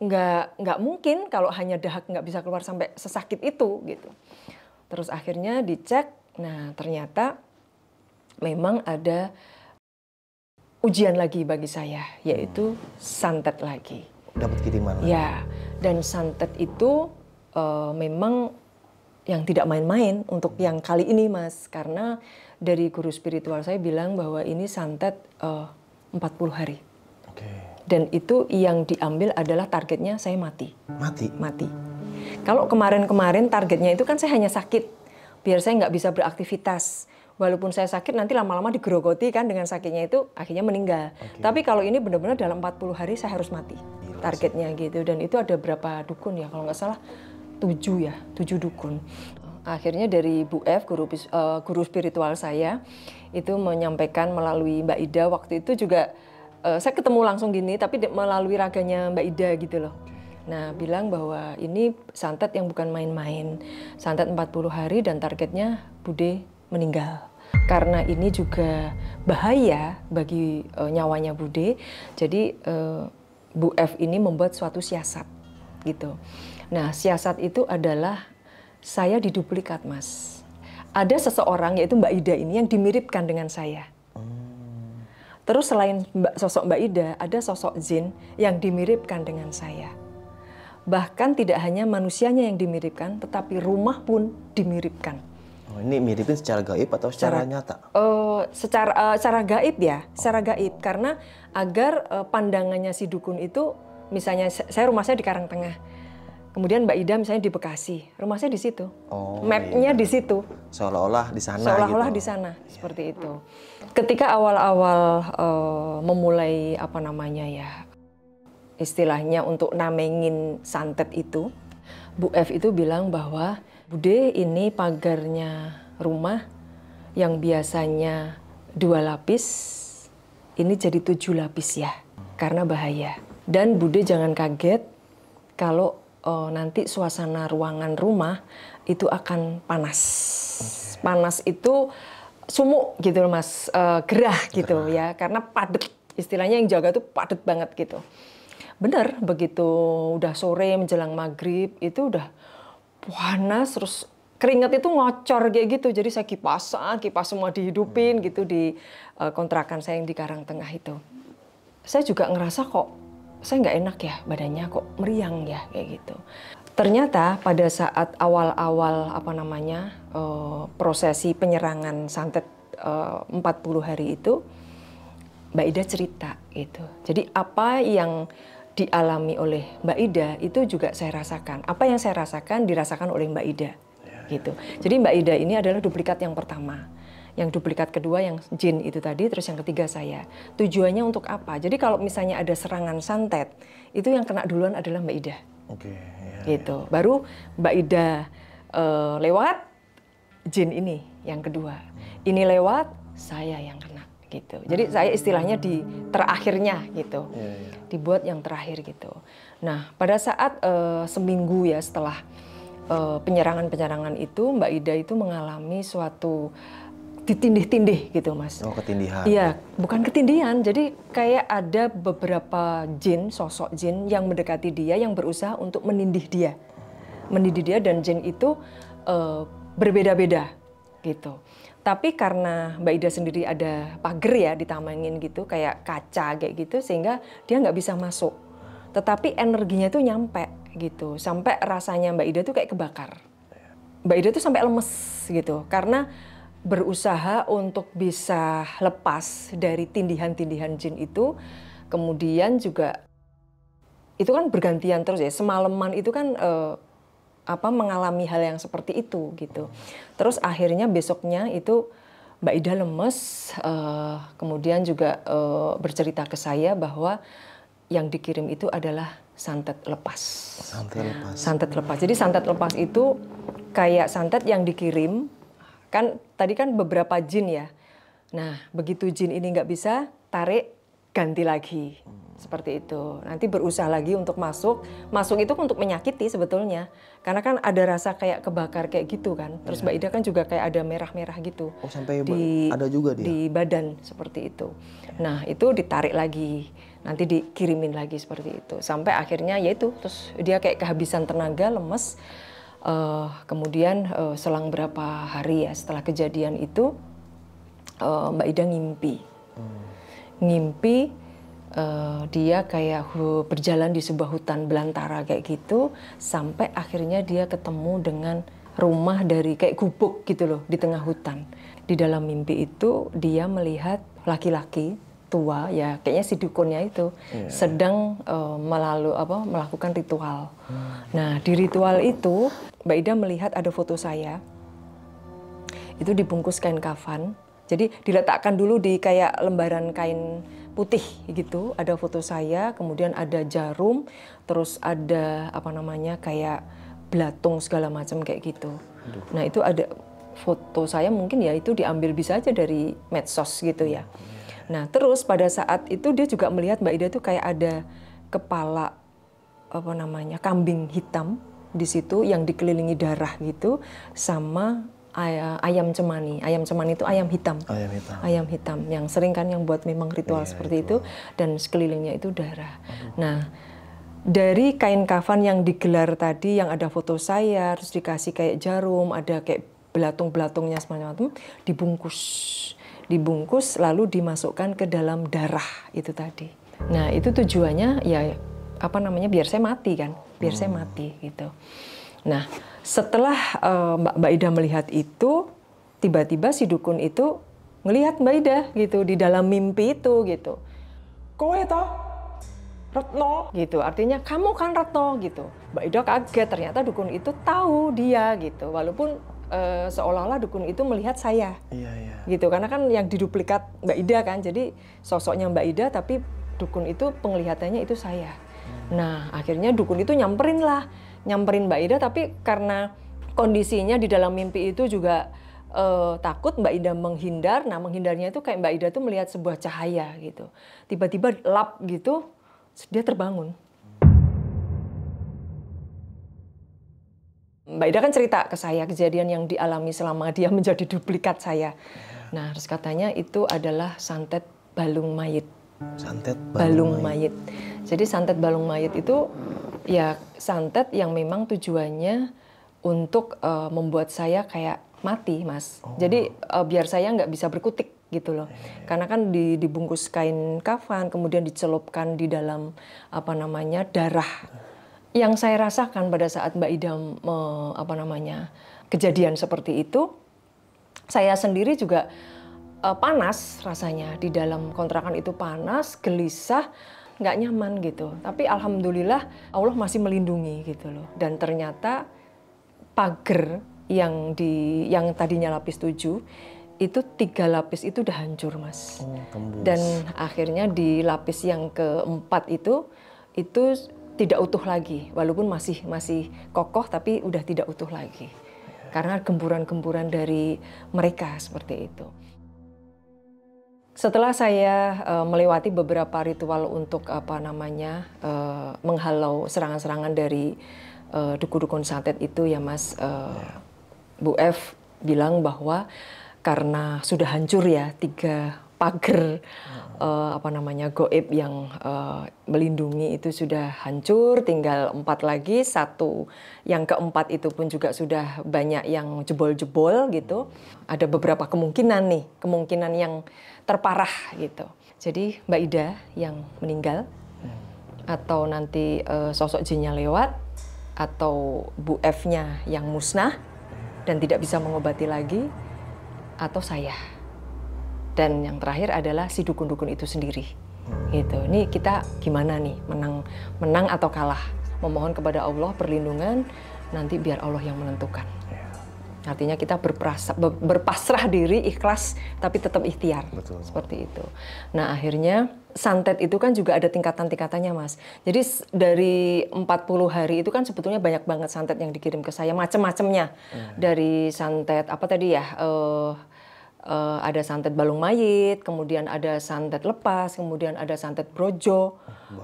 nggak mungkin kalau hanya dahak nggak bisa keluar sampai sesakit itu gitu. Terus akhirnya dicek, nah ternyata memang ada ujian lagi bagi saya, yaitu santet lagi. Dapat kiriman lagi. Ya, dan santet itu memang yang tidak main-main untuk yang kali ini Mas, karena dari guru spiritual saya bilang bahwa ini santet 40 hari. Dan itu yang diambil adalah targetnya saya mati. Mati. Kalau kemarin-kemarin targetnya itu kan saya hanya sakit, biar saya nggak bisa beraktivitas. Walaupun saya sakit nanti lama-lama digerogoti kan dengan sakitnya itu akhirnya meninggal. Tapi kalau ini benar-benar dalam 40 hari saya harus mati. Targetnya gitu. Dan itu ada berapa dukun ya, kalau nggak salah 7 dukun. Akhirnya dari Bu F, guru spiritual saya, itu menyampaikan melalui Mbak Ida waktu itu juga. Saya ketemu langsung gini, tapi melalui raganya Mbak Ida gitu loh. Nah, bilang bahwa ini santet yang bukan main-main. Santet 40 hari dan targetnya Bude meninggal. Karena ini juga bahaya bagi nyawanya Bude. Jadi Bu F ini membuat suatu siasat gitu. Nah, siasat itu adalah saya diduplikat Mas. Ada seseorang yaitu Mbak Ida ini yang dimiripkan dengan saya. Terus selain sosok Mbak Ida, ada sosok jin yang dimiripkan dengan saya. Bahkan tidak hanya manusianya yang dimiripkan, tetapi rumah pun dimiripkan. Oh, ini miripin secara gaib atau secara nyata? Secara gaib ya, secara gaib. Karena agar pandangannya si dukun itu, misalnya rumah saya di Karangtengah. Kemudian Mbak Ida misalnya di Bekasi, rumah saya di situ. Oh, Map-nya iya. di situ. Seolah-olah di sana Seolah-olah gitu. di sana, seperti itu. Ketika awal-awal memulai apa namanya ya, istilahnya untuk namengin santet itu, Bu F itu bilang bahwa Bude ini pagarnya rumah yang biasanya 2 lapis, ini jadi 7 lapis ya, karena bahaya. Dan Bude jangan kaget kalau nanti suasana ruangan rumah itu akan panas. Panas itu sumuk gitu loh Mas, gerah gitu ya, karena padat. Istilahnya yang jaga tuh padat banget gitu. Benar, begitu udah sore menjelang maghrib itu udah panas, terus keringat itu ngocor kayak gitu. Jadi saya kipas semua dihidupin gitu di kontrakan saya yang di Karangtengah itu. Saya juga ngerasa kok saya nggak enak ya badannya, kok meriang ya kayak gitu. Ternyata pada saat awal-awal apa namanya prosesi penyerangan santet 40 hari itu, Mbak Ida cerita gitu. Jadi apa yang dialami oleh Mbak Ida itu juga saya rasakan. Apa yang saya rasakan dirasakan oleh Mbak Ida gitu. Jadi Mbak Ida ini adalah duplikat yang pertama. Yang duplikat kedua yang jin itu tadi, terus yang ketiga saya. Tujuannya untuk apa? Jadi kalau misalnya ada serangan santet, itu yang kena duluan adalah Mbak Ida. Oke. Gitu. Baru Mbak Ida lewat, jin ini yang kedua. Ini lewat, saya yang kena gitu. Jadi saya istilahnya di terakhirnya gitu. Dibuat yang terakhir gitu. Nah, pada saat seminggu ya setelah penyerangan-penyerangan itu, Mbak Ida itu mengalami suatu ditindih-tindih gitu Mas. Oh, ketindihan. Iya, bukan ketindihan. Jadi kayak ada beberapa jin, sosok jin yang mendekati dia, yang berusaha untuk menindih dia. Menindih dia, dan jin itu berbeda-beda gitu. Tapi karena Mbak Ida sendiri ada pagar ya ditamangin gitu, kayak kaca kayak gitu, sehingga dia nggak bisa masuk. Tetapi energinya itu nyampe gitu, sampai rasanya Mbak Ida tuh kayak kebakar. Mbak Ida tuh sampai lemes gitu, karena berusaha untuk bisa lepas dari tindihan-tindihan jin itu. Kemudian juga itu kan bergantian terus ya, semalaman itu kan mengalami hal yang seperti itu gitu. Terus akhirnya besoknya itu Mbak Ida lemes, kemudian juga bercerita ke saya bahwa yang dikirim itu adalah santet lepas. Santet lepas. Santet lepas. Jadi santet lepas itu kayak santet yang dikirim. Kan tadi kan beberapa jin ya. Nah, begitu jin ini nggak bisa, tarik, ganti lagi. Seperti itu. Nanti berusaha lagi untuk masuk. Masuk itu untuk menyakiti sebetulnya. Karena kan ada rasa kayak kebakar kayak gitu kan. Terus Mbak Ida kan juga kayak ada merah-merah gitu. Oh, sampai ada juga dia? Di badan seperti itu. Nah, itu ditarik lagi. Nanti dikirimin lagi seperti itu. Sampai akhirnya yaitu, terus dia kayak kehabisan tenaga, lemes. Kemudian selang berapa hari ya setelah kejadian itu Mbak Ida ngimpi dia kayak berjalan di sebuah hutan belantara kayak gitu, sampai akhirnya dia ketemu dengan rumah dari kayak gubuk gitu loh di tengah hutan. Di dalam mimpi itu dia melihat laki-laki tua ya, kayaknya si dukunnya itu sedang melakukan ritual. Nah, di ritual itu Mbak Ida melihat ada foto saya. Itu dibungkus kain kafan. Jadi diletakkan dulu di kayak lembaran kain putih gitu, ada foto saya, kemudian ada jarum, terus ada kayak belatung segala macam kayak gitu. Nah, itu ada foto saya, mungkin ya itu diambil bisa aja dari medsos gitu ya. Nah, terus pada saat itu dia juga melihat Mbak Ida tuh kayak ada kepala kambing hitam di situ yang dikelilingi darah gitu, sama ayam cemani. Ayam cemani itu ayam hitam. Ayam hitam yang sering kan yang buat memang ritual seperti itu, dan sekelilingnya itu darah. Nah, dari kain kafan yang digelar tadi yang ada foto saya, terus dikasih kayak jarum, ada kayak belatung-belatungnya semacam dibungkus lalu dimasukkan ke dalam darah itu tadi. Nah, itu tujuannya ya biar saya mati kan, biar saya mati gitu. Nah, setelah Mbak Ida melihat itu, tiba-tiba si dukun itu ngelihat Mbak Ida gitu di dalam mimpi itu gitu. Kowe toh Retno. gitu. Artinya kamu kan Retno gitu. Mbak Ida kaget, ternyata dukun itu tahu dia gitu. Walaupun seolah-olah dukun itu melihat saya. Iya. Gitu. Karena kan yang diduplikat Mbak Ida kan. Jadi sosoknya Mbak Ida tapi dukun itu penglihatannya itu saya. Nah, akhirnya dukun itu nyamperin Mbak Ida, tapi karena kondisinya di dalam mimpi itu juga takut, Mbak Ida menghindar. Nah, menghindarnya itu kayak Mbak Ida tuh melihat sebuah cahaya gitu. Tiba-tiba lap gitu, dia terbangun. Mbak Ida kan cerita ke saya kejadian yang dialami selama dia menjadi duplikat saya. Nah, terus katanya itu adalah santet balung mayit. Santet balung mayit. Jadi santet balung mayit itu ya santet yang memang tujuannya untuk membuat saya kayak mati, Mas. Jadi biar saya nggak bisa berkutik gitu loh. Karena kan dibungkus kain kafan, kemudian dicelupkan di dalam darah. Yang saya rasakan pada saat Mbak Ida kejadian seperti itu, saya sendiri juga panas rasanya di dalam kontrakan itu, panas, gelisah, nggak nyaman gitu. Tapi alhamdulillah Allah masih melindungi gitu loh. Dan ternyata pagar yang tadinya lapis 7 itu 3 lapis itu udah hancur, Mas. Dan akhirnya di lapis yang keempat itu tidak utuh lagi, walaupun masih kokoh tapi udah tidak utuh lagi. Karena gemburan-gemburan dari mereka seperti itu. Setelah saya melewati beberapa ritual untuk menghalau serangan-serangan dari dukun-dukun santet itu ya, Mas, Bu F bilang bahwa karena sudah hancur ya 3 pagar goib yang melindungi itu sudah hancur, tinggal 4 lagi, 1 yang keempat itu pun juga sudah banyak yang jebol-jebol gitu. Ada beberapa kemungkinan yang terparah gitu. Jadi Mbak Ida yang meninggal, atau nanti sosok jinnya lewat, atau Bu F-nya yang musnah dan tidak bisa mengobati lagi, atau saya. Dan yang terakhir adalah si dukun-dukun itu sendiri. Gitu. Ini kita gimana nih, menang atau kalah? Memohon kepada Allah perlindungan, nanti biar Allah yang menentukan. Artinya kita berpasrah diri, ikhlas, tapi tetap ikhtiar. Betul. Seperti itu. Nah, akhirnya santet itu kan juga ada tingkatan-tingkatannya, Mas. Jadi dari 40 hari itu kan sebetulnya banyak banget santet yang dikirim ke saya, macam-macamnya. Dari santet apa tadi ya? Ada santet balung mayit, kemudian ada santet lepas, kemudian ada santet brojo,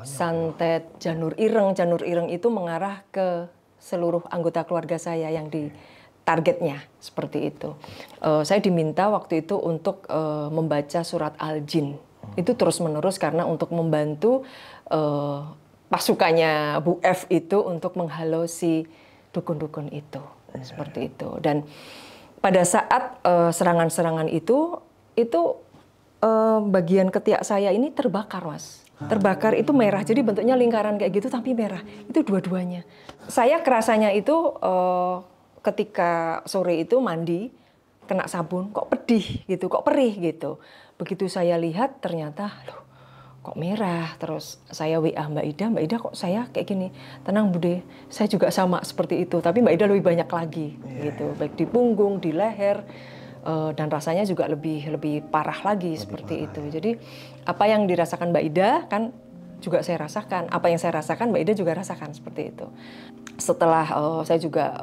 santet janur ireng. Janur ireng itu mengarah ke seluruh anggota keluarga saya yang di targetnya, seperti itu. Saya diminta waktu itu untuk membaca surat Al-Jin. Itu terus-menerus karena untuk membantu pasukannya Bu F itu untuk menghalau si dukun-dukun itu. Seperti itu. Dan pada saat serangan-serangan itu bagian ketiak saya ini terbakar, Mas. Terbakar itu merah, jadi bentuknya lingkaran kayak gitu tapi merah. Itu dua-duanya. Saya kerasanya itu ketika sore itu mandi, kena sabun, kok pedih gitu, kok perih gitu. Begitu saya lihat ternyata, loh kok merah. Terus saya WA Mbak Ida kok saya kayak gini. Tenang Bude, saya juga sama seperti itu. Tapi Mbak Ida lebih banyak lagi gitu, baik di punggung, di leher, dan rasanya juga lebih parah lagi seperti itu. Jadi apa yang dirasakan Mbak Ida kan juga saya rasakan. Apa yang saya rasakan Mbak Ida juga rasakan seperti itu. Setelah saya juga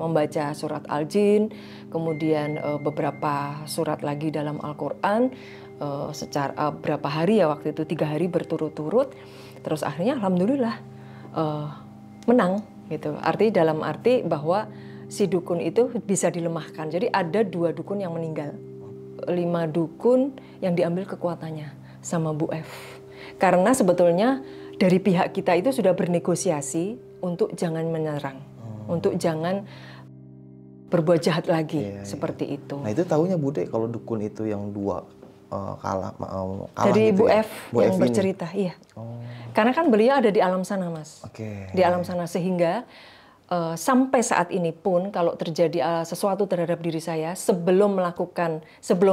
membaca surat Al-Jin, kemudian beberapa surat lagi dalam Al-Quran, secara berapa hari ya waktu itu, 3 hari berturut-turut, terus akhirnya alhamdulillah menang gitu. Dalam arti bahwa si dukun itu bisa dilemahkan. Jadi ada 2 dukun yang meninggal, 5 dukun yang diambil kekuatannya sama Bu F. Karena sebetulnya dari pihak kita itu sudah bernegosiasi untuk jangan menyerang, untuk jangan berbuat jahat lagi, seperti itu. Nah itu tahunya Bude kalau dukun itu yang 2 kalah dari gitu Bu ya? F Bu yang F bercerita, iya. Karena kan beliau ada di alam sana, Mas. Di alam sana, sehingga sampai saat ini pun kalau terjadi sesuatu terhadap diri saya, sebelum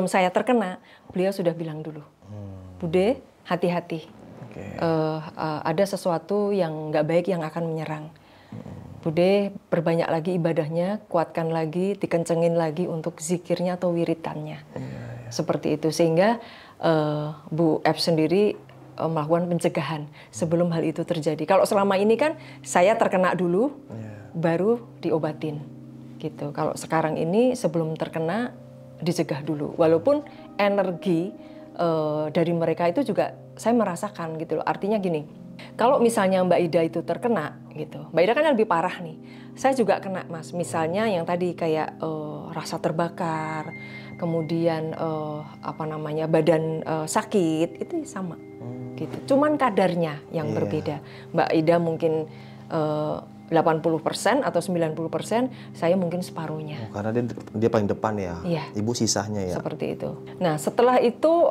saya terkena, beliau sudah bilang dulu, Bude, hati-hati. ada sesuatu yang nggak baik yang akan menyerang. Bude perbanyak lagi ibadahnya, kuatkan lagi, dikencengin lagi untuk zikirnya atau wiritannya. Seperti itu, sehingga Bu F sendiri melakukan pencegahan sebelum hal itu terjadi. Kalau selama ini kan saya terkena dulu, baru diobatin gitu. Kalau sekarang ini sebelum terkena dicegah dulu. Walaupun energi dari mereka itu juga saya merasakan gitu loh. Artinya gini. Kalau misalnya Mbak Ida itu terkena gitu, Mbak Ida kan lebih parah nih. Saya juga kena Mas. Misalnya yang tadi kayak rasa terbakar, kemudian badan sakit itu sama. Gitu. Cuman kadarnya yang berbeda. Mbak Ida mungkin 80% atau 90%, saya mungkin separuhnya. Karena dia paling depan ya. Ibu sisanya ya. Seperti itu. Nah, setelah itu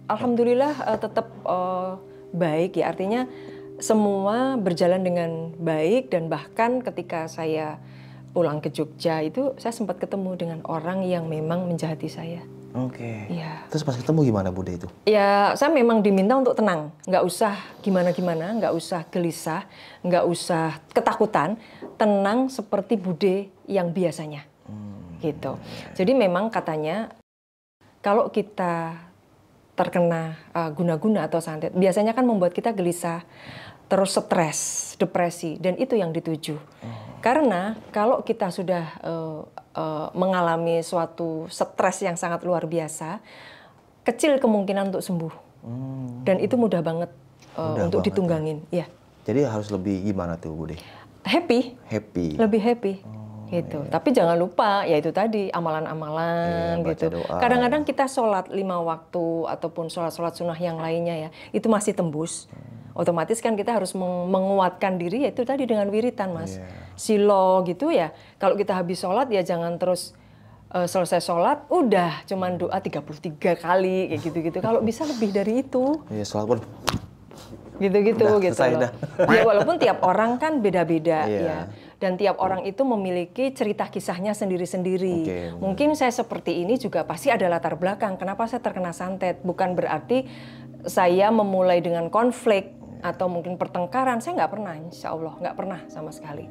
alhamdulillah tetap baik ya, artinya semua berjalan dengan baik, dan bahkan ketika saya pulang ke Jogja itu saya sempat ketemu dengan orang yang memang menjahati saya. Ya. Terus pas ketemu gimana Bude itu? Ya, saya memang diminta untuk tenang, nggak usah gimana-gimana, nggak usah gelisah, nggak usah ketakutan, tenang seperti Bude yang biasanya. Gitu. Jadi memang katanya kalau kita terkena guna-guna atau santet, biasanya kan membuat kita gelisah, terus stres, depresi, dan itu yang dituju. Karena kalau kita sudah mengalami suatu stres yang sangat luar biasa, kecil kemungkinan untuk sembuh. Dan itu mudah banget untuk ditunggangin. Ya. Jadi harus lebih gimana tuh Bude? Happy. Lebih happy. Gitu. Tapi jangan lupa, ya itu tadi amalan-amalan gitu. Kadang-kadang kita sholat 5 waktu ataupun sholat-sholat sunnah yang lainnya ya, itu masih tembus. Otomatis kan kita harus menguatkan diri, ya itu tadi dengan wiritan Mas. Silo gitu ya. Kalau kita habis sholat ya jangan terus selesai sholat udah cuman doa 33 kali kayak gitu-gitu. Kalau bisa lebih dari itu. Iya, sholat pun gitu-gitu gitu loh. Ya, walaupun tiap orang kan beda-beda ya. Dan tiap orang itu memiliki cerita kisahnya sendiri-sendiri. Mungkin saya seperti ini juga pasti ada latar belakang. Kenapa saya terkena santet? Bukan berarti saya memulai dengan konflik atau mungkin pertengkaran. Saya nggak pernah, insya Allah nggak pernah sama sekali.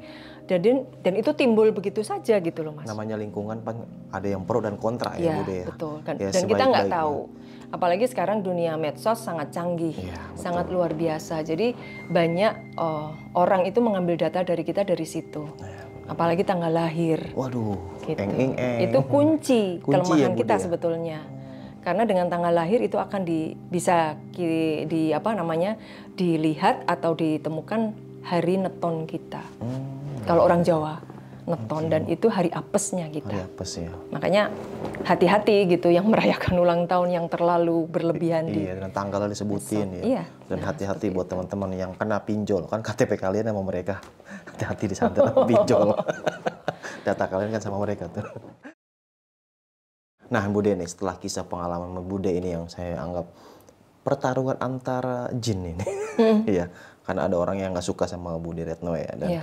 Dan itu timbul begitu saja gitu loh Mas. Namanya lingkungan ada yang pro dan kontra ya Bude ya. Betul. Dan kita nggak tahu. Apalagi sekarang dunia medsos sangat canggih, sangat luar biasa. Jadi banyak orang itu mengambil data dari kita dari situ. Apalagi tanggal lahir. Waduh, gitu. Itu kunci kelemahan kita sebetulnya. Karena dengan tanggal lahir itu akan bisa dilihat atau ditemukan hari neton kita. Kalau orang Jawa. Neton, dan itu hari apesnya kita. Hari apes ya. Makanya hati-hati gitu yang merayakan ulang tahun yang terlalu berlebihan. Iya, dengan tanggalnya disebutin ya. Iya. Dan hati-hati buat teman-teman yang kena pinjol. Kan KTP kalian sama mereka. Hati-hati disantet sama pinjol. Data kalian kan sama mereka tuh. Nah Bude nih, setelah kisah pengalaman Bude ini yang saya anggap pertarungan antara jin ini. Iya, karena ada orang yang nggak suka sama Bude Retno ya. Dan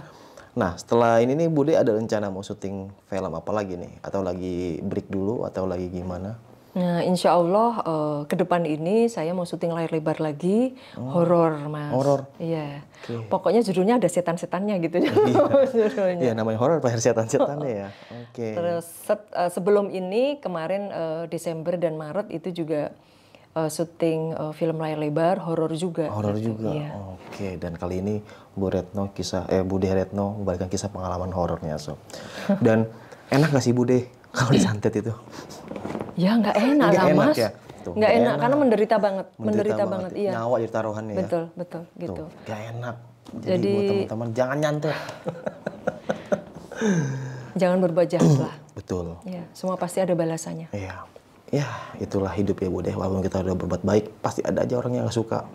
nah, setelah ini nih Bude ada rencana mau syuting film apa lagi nih? Atau lagi break dulu atau lagi gimana? Nah, insya Allah ke depan ini saya mau syuting layar lebar lagi, horor Mas. Horor? Iya. Pokoknya judulnya ada setan-setannya gitu. Iya, namanya horor banyak setan-setannya ya. Terus sebelum ini kemarin Desember dan Maret itu juga syuting film layar lebar, horor juga. Horor juga. Iya. Dan kali ini Bude Retno membagikan kisah pengalaman horornya sob. Dan enak gak sih Bude kalau disantet itu? Ya nggak enak lah Mas. Ya? Nggak enak karena menderita banget. Iya. Nyawa jadi taruhannya ya. Betul gitu. Gak enak. Jadi buat teman-teman jangan nyantet. Jangan berbuat jahat lah. Betul. Ya, semua pasti ada balasannya. Iya. Ya, itulah hidup ya Bude. Walaupun kita udah berbuat baik, pasti ada aja orang yang nggak suka.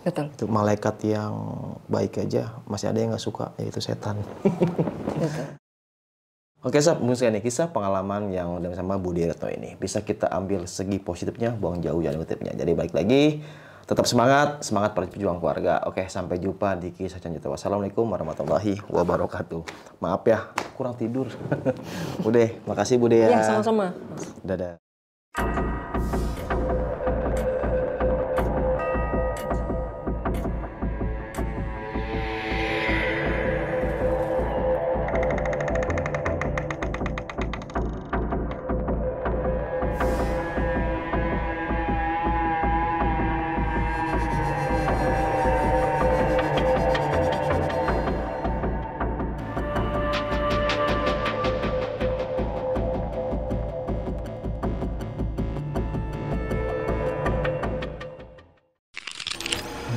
Betul. Itu malaikat yang baik aja, masih ada yang nggak suka, yaitu setan. Betul. Oke Sob, mungkin nih kisah pengalaman yang udah sama Bude Retno ini. Bisa kita ambil segi positifnya, buang jauh ya negatifnya. Jadi balik lagi, tetap semangat para pejuang keluarga. Oke, sampai jumpa di kisah selanjutnya. Wassalamualaikum warahmatullahi wabarakatuh. Maaf ya, kurang tidur. Bude, makasih Bude ya. Iya, sama-sama. Dadah.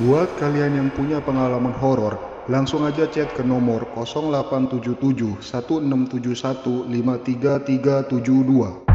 Buat kalian yang punya pengalaman horor, langsung aja chat ke nomor 0877 1671 53372.